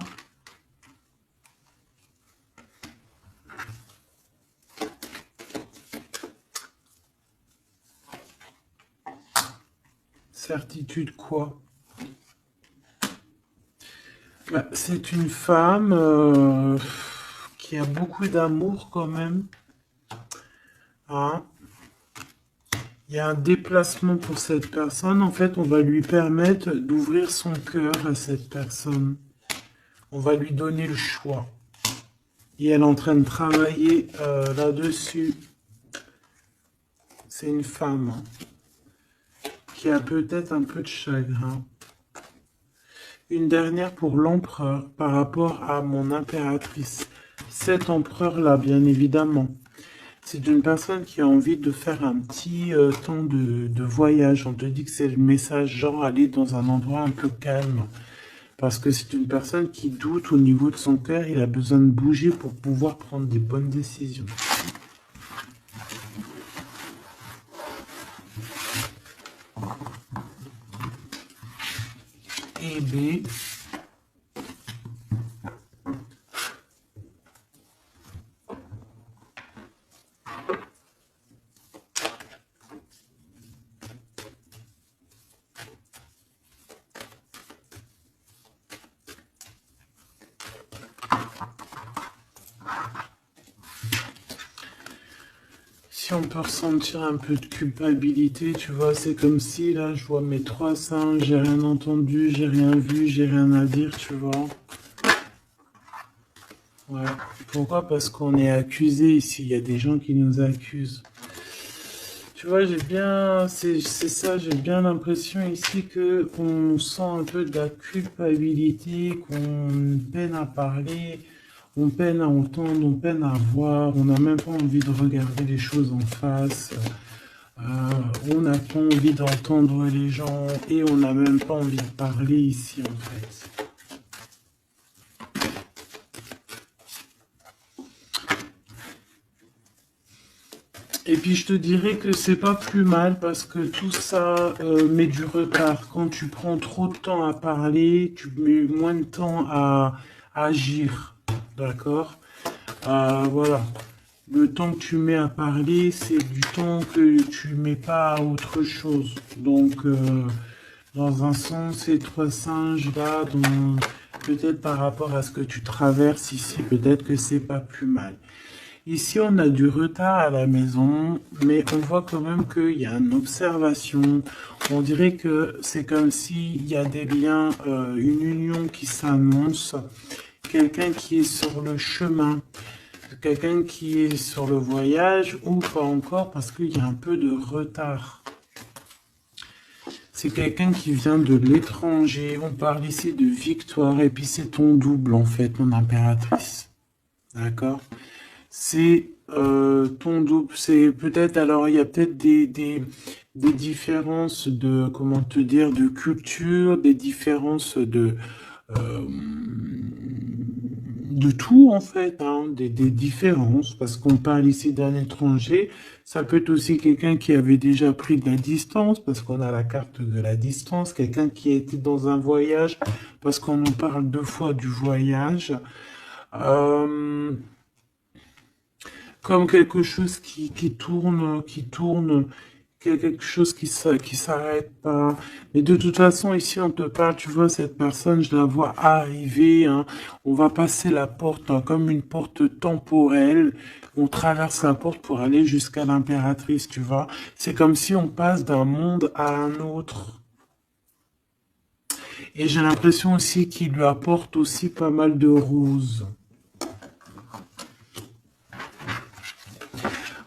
Certitude quoi? Bah, c'est une femme qui a beaucoup d'amour quand même, hein. Il y a un déplacement pour cette personne. En fait, on va lui permettre d'ouvrir son cœur à cette personne. On va lui donner le choix. Et elle est en train de travailler là-dessus. C'est une femme qui a peut-être un peu de chagrin. Une dernière pour l'empereur par rapport à mon impératrice. Cet empereur-là, bien évidemment. C'est une personne qui a envie de faire un petit temps de voyage. On te dit que c'est le message genre aller dans un endroit un peu calme. Parce que c'est une personne qui doute au niveau de son cœur. Il a besoin de bouger pour pouvoir prendre des bonnes décisions. Et B. Si on peut ressentir un peu de culpabilité, tu vois, c'est comme si là je vois mes 3 5, j'ai rien entendu, j'ai rien vu, j'ai rien à dire, tu vois. Ouais. Pourquoi? Parce qu'on est accusé ici, il y a des gens qui nous accusent. Tu vois, c'est ça, j'ai bien l'impression ici que on sent un peu de la culpabilité, qu'on peine à parler, on peine à entendre, on peine à voir, on n'a même pas envie de regarder les choses en face, on n'a pas envie d'entendre les gens et on n'a même pas envie de parler ici en fait. Et puis je te dirais que c'est pas plus mal parce que tout ça met du retard. Quand tu prends trop de temps à parler, tu mets moins de temps à agir. D'accord? Voilà. Le temps que tu mets à parler, c'est du temps que tu mets pas à autre chose. Donc, dans un sens, ces 3 singes là, peut-être par rapport à ce que tu traverses ici, peut-être que c'est pas plus mal. Ici, on a du retard à la maison, mais on voit quand même qu'il y a une observation. On dirait que c'est comme s'il y a des liens, une union qui s'annonce, quelqu'un qui est sur le chemin, quelqu'un qui est sur le voyage, ou pas encore, parce qu'il y a un peu de retard. C'est quelqu'un qui vient de l'étranger. On parle ici de victoire, et puis c'est ton double, en fait, mon impératrice. D'accord? C'est ton double, c'est peut-être, alors il y a peut-être des différences de, comment te dire, de culture, des différences de tout en fait, hein, des différences, parce qu'on parle ici d'un étranger, ça peut être aussi quelqu'un qui avait déjà pris de la distance, parce qu'on a la carte de la distance, quelqu'un qui a été dans un voyage, parce qu'on nous parle 2 fois du voyage. Euh, Comme quelque chose qui tourne, qu'il y a quelque chose qui s'arrête pas. Mais de toute façon, ici, on te parle, tu vois, cette personne, je la vois arriver, hein. On va passer la porte, hein, comme une porte temporelle. On traverse la porte pour aller jusqu'à l'impératrice, tu vois. C'est comme si on passe d'un monde à un autre. Et j'ai l'impression aussi qu'il lui apporte aussi pas mal de roses.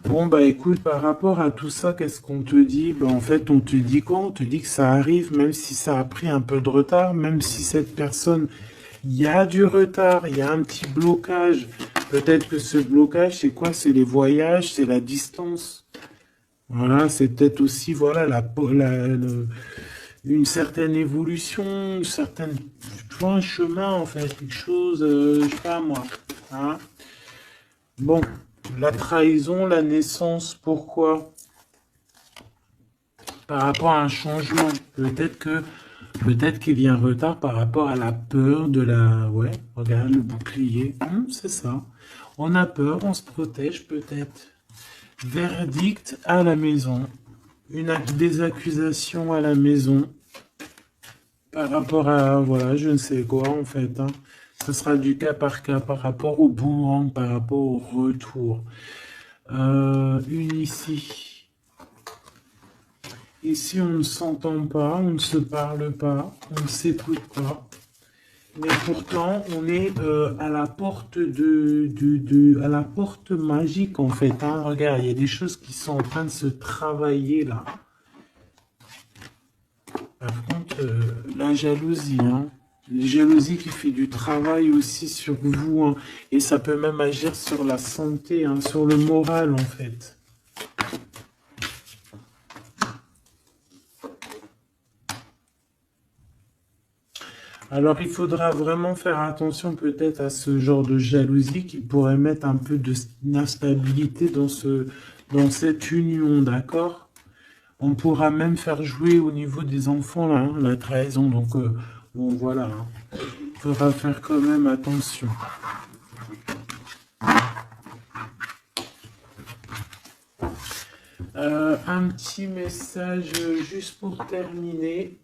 Bon, bah écoute, par rapport à tout ça, qu'est-ce qu'on te dit? Bah, en fait, on te dit quoi? On te dit que ça arrive, même si ça a pris un peu de retard, même si cette personne, il y a du retard, il y a un petit blocage. Peut-être que ce blocage, c'est quoi? C'est les voyages, c'est la distance. Voilà, c'est peut-être aussi, voilà, une certaine évolution, une certaine, tu vois, un chemin, en fait, quelque chose, je sais pas moi, hein. Bon, la trahison, la naissance, pourquoi? Par rapport à un changement. Peut-être qu'il y a un retard par rapport à la peur de la... Ouais, regarde le bouclier. C'est ça. On a peur, on se protège peut-être. Verdict à la maison. Des accusations à la maison. Par rapport à, voilà, je ne sais quoi en fait, hein. Ce sera du cas par rapport au boomerang, par rapport au retour. Une ici. Ici, on ne s'entend pas, on ne se parle pas, on ne s'écoute pas. Mais pourtant, on est à la porte à la porte magique en fait, hein. Regarde, il y a des choses qui sont en train de se travailler là. Par contre, la jalousie, hein. La jalousie qui fait du travail aussi sur vous, hein. Et ça peut même agir sur la santé, hein, sur le moral en fait. Alors, il faudra vraiment faire attention peut-être à ce genre de jalousie qui pourrait mettre un peu d'instabilité dans cette union, d'accord? On pourra même faire jouer au niveau des enfants, là, hein, la trahison. Donc, bon, voilà. Il faudra faire quand même attention. Un petit message juste pour terminer.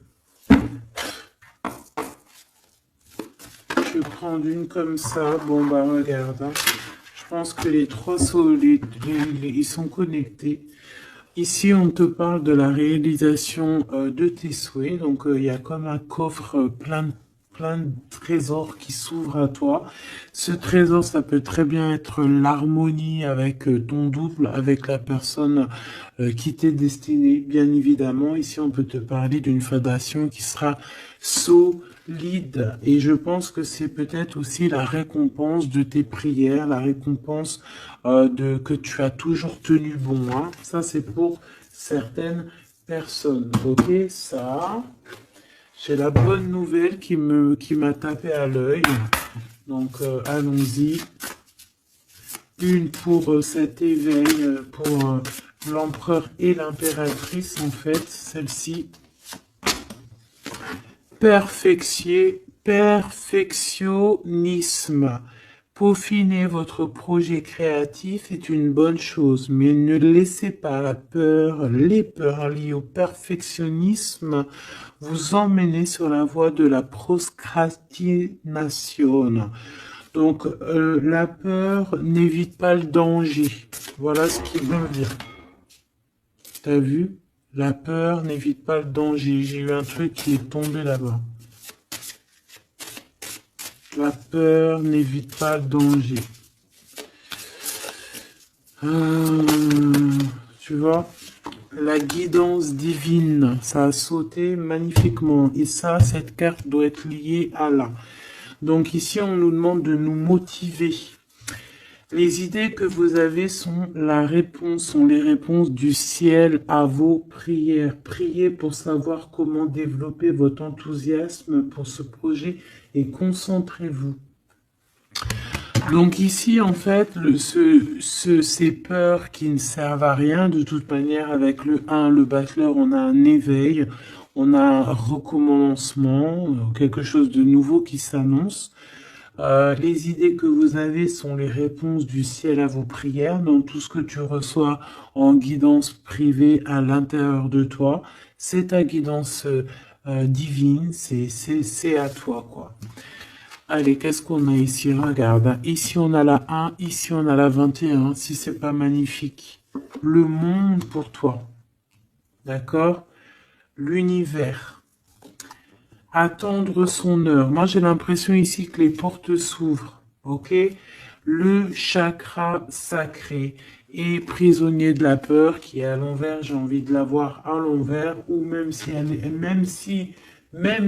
Je vais prendre une comme ça. Bon, bah, regarde. Hein. Je pense que les trois ils sont connectés. Ici, on te parle de la réalisation de tes souhaits. Donc, il y a comme un coffre plein de trésors qui s'ouvrent à toi. Ce trésor, ça peut très bien être l'harmonie avec ton double, avec la personne qui t'est destinée, bien évidemment. Ici, on peut te parler d'une fondation qui sera solide. Et je pense que c'est peut-être aussi la récompense de tes prières, la récompense que tu as toujours tenu bon. Hein. Ça, c'est pour certaines personnes. Ok, ça... J'ai la bonne nouvelle qui m'a tapé à l'œil. Donc, allons-y. Une pour cet éveil, pour l'empereur et l'impératrice, en fait. Celle-ci. Perfectionnisme. Peaufiner votre projet créatif est une bonne chose, mais ne laissez pas les peurs liées au perfectionnisme vous emmener sur la voie de la procrastination. Donc, la peur n'évite pas le danger. Voilà ce qu'il veut dire. T'as vu? La peur n'évite pas le danger. J'ai eu un truc qui est tombé là-bas. La peur n'évite pas le danger. Tu vois, la guidance divine, ça a sauté magnifiquement. Et ça, cette carte doit être liée à là. Donc ici, on nous demande de nous motiver. Les idées que vous avez sont les réponses du ciel à vos prières. Priez pour savoir comment développer votre enthousiasme pour ce projet et concentrez-vous. Donc ici, en fait, ces peurs qui ne servent à rien, de toute manière, avec le 1, le battleur, on a un éveil, on a un recommencement, quelque chose de nouveau qui s'annonce. Les idées que vous avez sont les réponses du ciel à vos prières. Donc tout ce que tu reçois en guidance privée à l'intérieur de toi, c'est ta guidance divine, c'est à toi, quoi. Allez, qu'est-ce qu'on a ici? Regarde, hein. Ici on a la 1, ici on a la 21, si c'est pas magnifique. Le monde pour toi, d'accord? L'univers. Attendre son heure. Moi, j'ai l'impression ici que les portes s'ouvrent. Ok? Le chakra sacré est prisonnier de la peur qui est à l'envers. J'ai envie de la voir à l'envers, ou même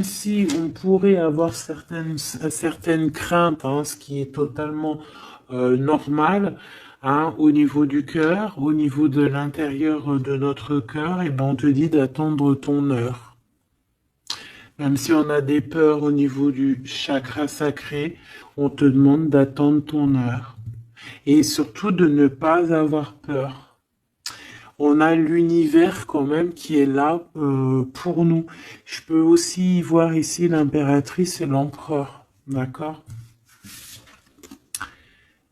si on pourrait avoir certaines craintes, hein, ce qui est totalement normal, hein, au niveau du cœur, au niveau de l'intérieur de notre cœur, et ben on te dit d'attendre ton heure. Même si on a des peurs au niveau du chakra sacré, on te demande d'attendre ton heure. Et surtout de ne pas avoir peur. On a l'univers quand même qui est là pour nous. Je peux aussi voir ici l'impératrice et l'empereur. D'accord?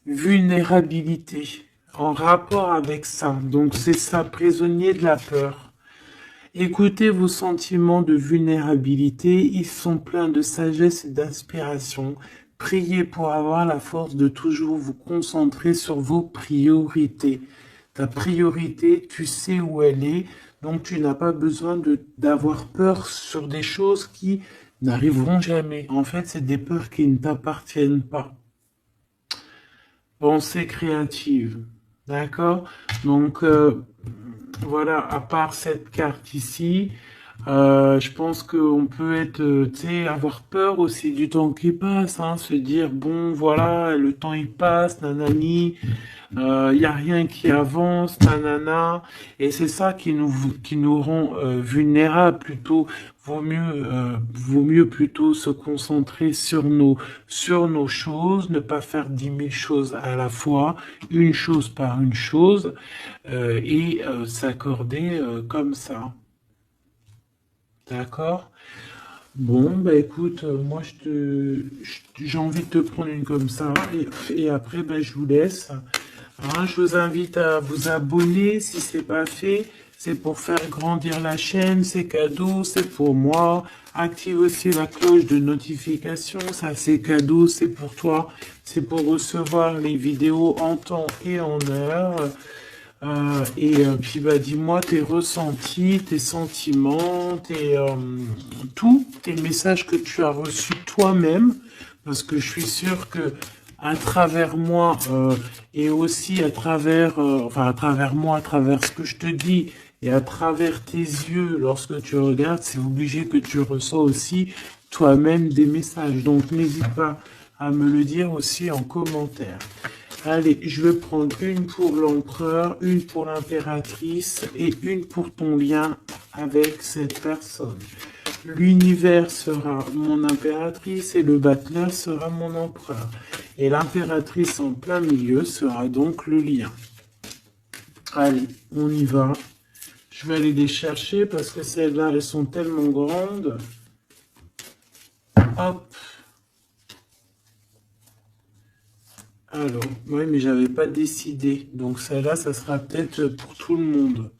Vulnérabilité. En rapport avec ça. Donc c'est ça, prisonnier de la peur. Écoutez vos sentiments de vulnérabilité, ils sont pleins de sagesse et d'inspiration. Priez pour avoir la force de toujours vous concentrer sur vos priorités. Ta priorité, tu sais où elle est, donc tu n'as pas besoin d'avoir peur sur des choses qui n'arriveront jamais. En fait, c'est des peurs qui ne t'appartiennent pas. Pensée créative, d'accord? Donc, voilà, à part cette carte ici, je pense qu'on peut être, tu sais, avoir peur aussi du temps qui passe, hein, se dire, bon, voilà, le temps il passe, nanani, il n'y a rien qui avance, nanana, et c'est ça qui nous rend vulnérables plutôt. Vaut mieux plutôt se concentrer sur nos choses, ne pas faire 10 000 choses à la fois, une chose par une chose, et s'accorder comme ça. D'accord? Bon, bah écoute, moi j'ai envie de te prendre une comme ça, et après, bah, je vous laisse. Hein, je vous invite à vous abonner si c'est pas fait. C'est pour faire grandir la chaîne, c'est cadeau, c'est pour moi. Active aussi la cloche de notification, ça c'est cadeau, c'est pour toi. C'est pour recevoir les vidéos en temps et en heure. Puis bah dis-moi tes ressentis, tes sentiments, tous tes messages que tu as reçus toi-même, parce que je suis sûr que à travers moi et aussi à travers, enfin à travers moi, à travers ce que je te dis et à travers tes yeux, lorsque tu regardes, c'est obligé que tu reçois aussi toi-même des messages. Donc n'hésite pas à me le dire aussi en commentaire. Allez, je vais prendre une pour l'empereur, une pour l'impératrice et une pour ton lien avec cette personne. L'univers sera mon impératrice et le battleur sera mon empereur. Et l'impératrice en plein milieu sera donc le lien. Allez, on y va. Je vais aller les chercher parce que celles-là, elles sont tellement grandes. Hop. Alors, oui, mais j'avais pas décidé. Donc celle-là, ça sera peut-être pour tout le monde.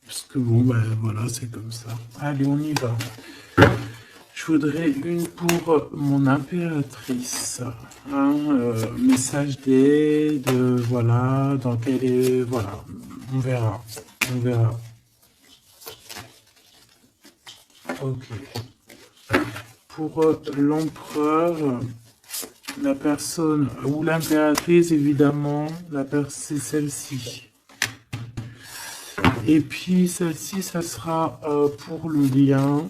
Parce que bon, ben voilà, c'est comme ça. Allez, on y va. Je voudrais une pour mon impératrice. Hein, message d'aide, voilà, dans quel est... Voilà, on verra. On verra. Ok. Pour l'empereur... La personne ou l'impératrice, évidemment, c'est celle-ci. Et puis celle-ci, ça sera pour le lien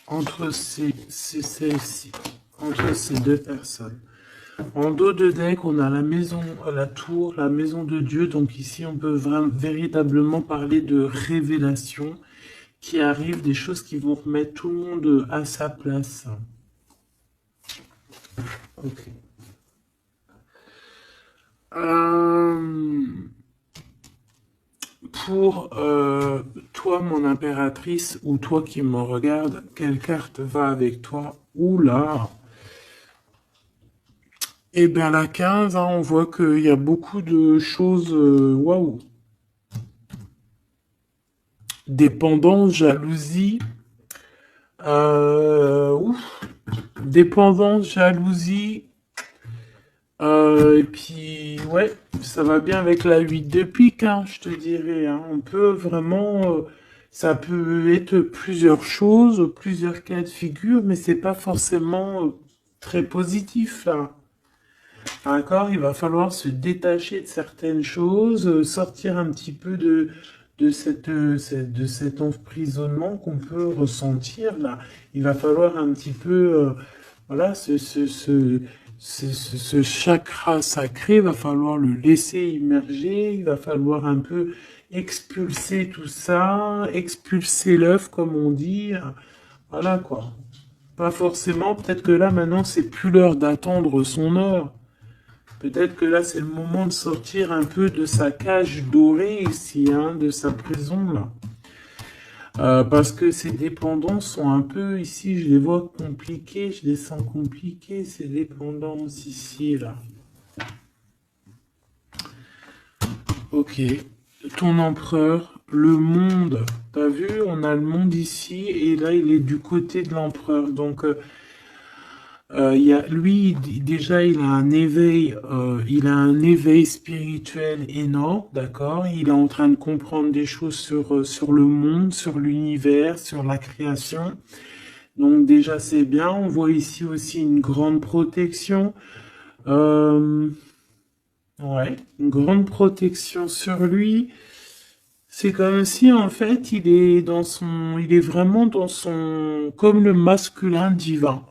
entre celle-ci, entre ces deux personnes. En dos de deck, on a la maison, la tour, la maison de Dieu. Donc ici, on peut véritablement parler de révélation qui arrive, des choses qui vont remettre tout le monde à sa place. Ok. pour toi, mon impératrice, ou toi qui me regarde, quelle carte va avec toi? Oula! Eh bien, la 15, hein, on voit qu'il y a beaucoup de choses. Waouh! Dépendance, jalousie. Ouf! Dépendance, jalousie. Et puis, ouais, ça va bien avec la 8 de pique, hein, je te dirais. Hein. On peut vraiment. Ça peut être plusieurs choses, plusieurs cas de figure, mais c'est pas forcément très positif, là. D'accord? Il va falloir se détacher de certaines choses, sortir un petit peu de cet emprisonnement qu'on peut ressentir, là. Il va falloir un petit peu. Voilà, ce chakra sacré, il va falloir le laisser immerger, il va falloir un peu expulser tout ça, expulser l'œuf, comme on dit. Voilà quoi. Pas forcément, peut-être que là maintenant c'est plus l'heure d'attendre son heure. Peut-être que là c'est le moment de sortir un peu de sa cage dorée ici, hein, de sa prison là. Parce que ces dépendances sont un peu ici, je les vois compliquées, je les sens compliquées, ces dépendances ici, là. Ok. Ton empereur, le monde. T'as vu, on a le monde ici, et là, il est du côté de l'empereur. Donc, lui, déjà, il a un éveil spirituel énorme, d'accord? Il est en train de comprendre des choses sur le monde, sur l'univers, sur la création. Donc déjà, c'est bien. On voit ici aussi une grande protection. Euh, ouais, une grande protection sur lui. C'est comme si, en fait, il est vraiment dans son, comme le masculin divin.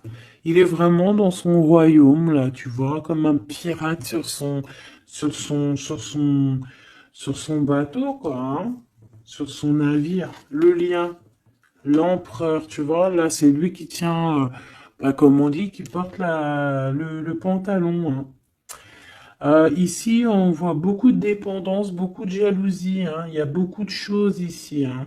Il est vraiment dans son royaume, là, tu vois, comme un pirate sur son bateau, quoi, hein, sur son navire. Le lien, l'empereur, tu vois, là, c'est lui qui tient, comme on dit, qui porte le pantalon, hein. Ici, on voit beaucoup de dépendance, beaucoup de jalousie, hein. Il y a beaucoup de choses ici, hein.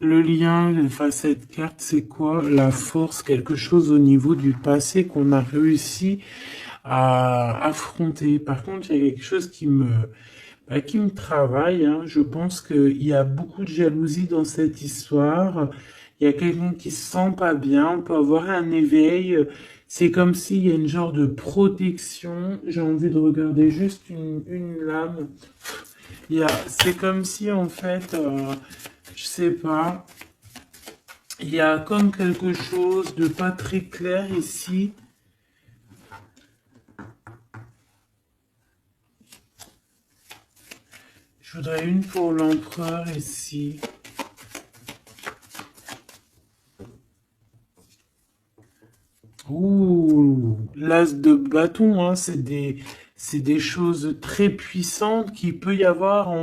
Le lien, enfin, cette carte, c'est quoi? La force, quelque chose au niveau du passé qu'on a réussi à affronter. Par contre, il y a quelque chose qui me travaille, hein. Je pense qu'il y a beaucoup de jalousie dans cette histoire. Il y a quelqu'un qui se sent pas bien, on peut avoir un éveil. C'est comme s'il y a une genre de protection. J'ai envie de regarder juste une lame. C'est comme si en fait, je sais pas, il y a comme quelque chose de pas très clair ici. Je voudrais une pour l'empereur ici. Ouh, l'as de bâton, hein, c'est des choses très puissantes qu'il peut y avoir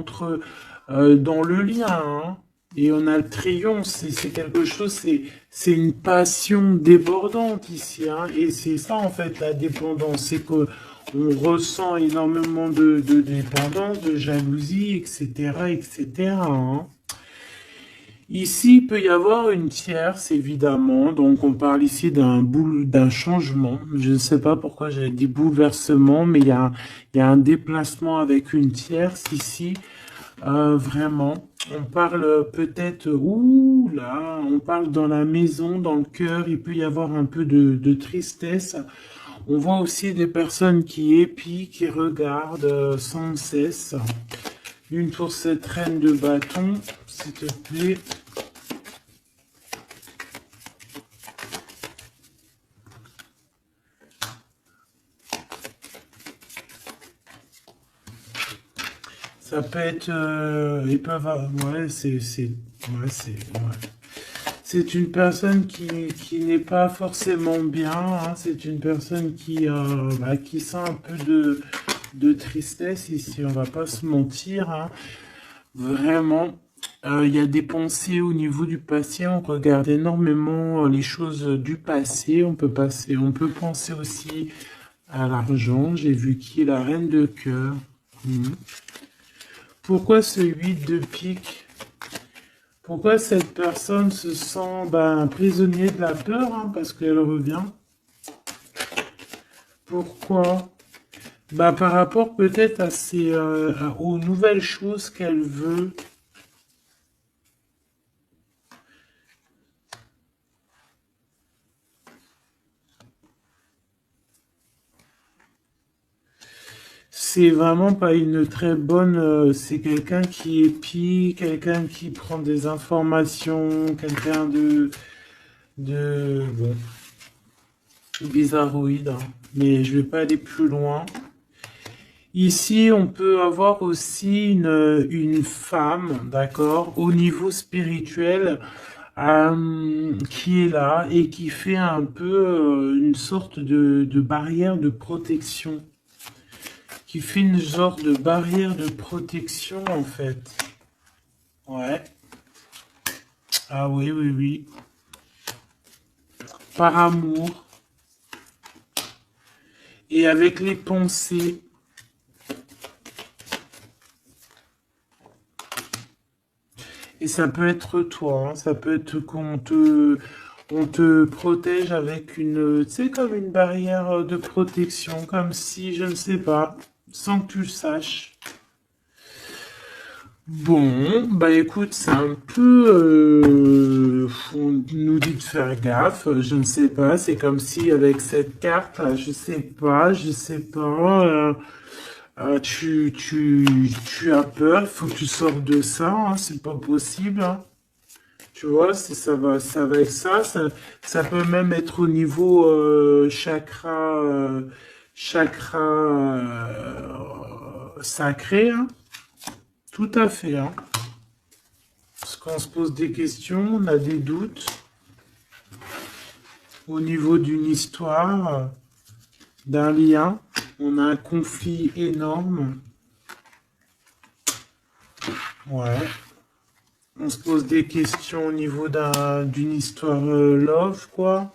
dans le lien, hein. Et on a le triomphe, c'est quelque chose, c'est une passion débordante ici, hein. Et c'est ça en fait la dépendance, c'est que on ressent énormément de dépendance, de jalousie, etc., etc., hein. Ici, il peut y avoir une tierce, évidemment. Donc, on parle ici d'un changement. Je ne sais pas pourquoi j'ai dit bouleversement, mais il y a un déplacement avec une tierce ici. Vraiment. On parle peut-être, ouh là, on parle dans la maison, dans le cœur. Il peut y avoir un peu de tristesse. On voit aussi des personnes qui épient, qui regardent sans cesse. Une pour cette reine de bâton, s'il te plaît. Ça peut être, ils peuvent, ouais, c'est une personne qui n'est pas forcément bien, hein. C'est une personne qui sent un peu de tristesse ici. On va pas se mentir, hein. Vraiment. Il y a des pensées au niveau du passé. On regarde énormément les choses du passé. On peut penser aussi à l'argent. J'ai vu qui est la reine de cœur. Mhm. Pourquoi ce 8 de pique? Pourquoi cette personne se sent prisonnier de la peur, hein, parce qu'elle revient? Pourquoi? Par rapport peut-être à aux nouvelles choses qu'elle veut. C'est vraiment pas une très bonne... c'est quelqu'un qui épie, quelqu'un qui prend des informations, quelqu'un bon, bizarroïde, hein. Mais je vais pas aller plus loin. Ici, on peut avoir aussi une femme, d'accord, au niveau spirituel, qui est là et qui fait un peu une sorte de barrière de protection. Qui fait une sorte de barrière de protection, en fait. Ouais. Ah oui, oui, oui. Par amour. Et avec les pensées. Et ça peut être toi, hein, ça peut être on te protège avec une, tu sais, comme une barrière de protection, comme si, je ne sais pas, sans que tu le saches. Bon, écoute, c'est un peu, on nous dit de faire gaffe, je ne sais pas, c'est comme si avec cette carte, là, je sais pas, tu as peur, il faut que tu sortes de ça, hein, c'est pas possible, hein. Tu vois, si ça va avec ça peut même être au niveau chakra sacré, hein. Tout à fait, hein. Parce qu'on se pose des questions, on a des doutes au niveau d'une histoire, d'un lien. On a un conflit énorme. Ouais. On se pose des questions au niveau d'une histoire love, quoi.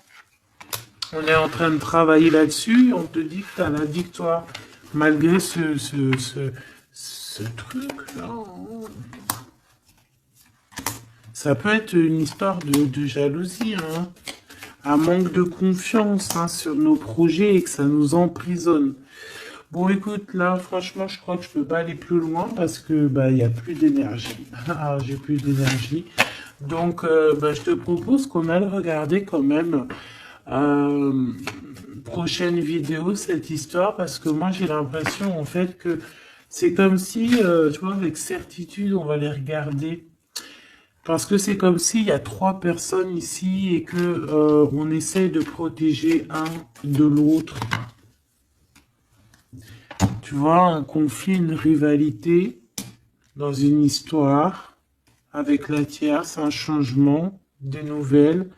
On est en train de travailler là-dessus. On te dit que tu as la victoire. Malgré ce truc-là. Ça peut être une histoire de jalousie, hein. Un manque de confiance, hein, sur nos projets et que ça nous emprisonne. Bon, écoute, là, franchement, je crois que je peux pas aller plus loin parce que il y a plus d'énergie. Ah, j'ai plus d'énergie. Donc, je te propose qu'on aille regarder quand même prochaine vidéo cette histoire parce que moi j'ai l'impression en fait que c'est comme si, tu vois, avec certitude, on va les regarder. Parce que c'est comme s'il y a 3 personnes ici et que on essaye de protéger un de l'autre. Tu vois, un conflit, une rivalité dans une histoire avec la tierce, un changement, des nouvelles.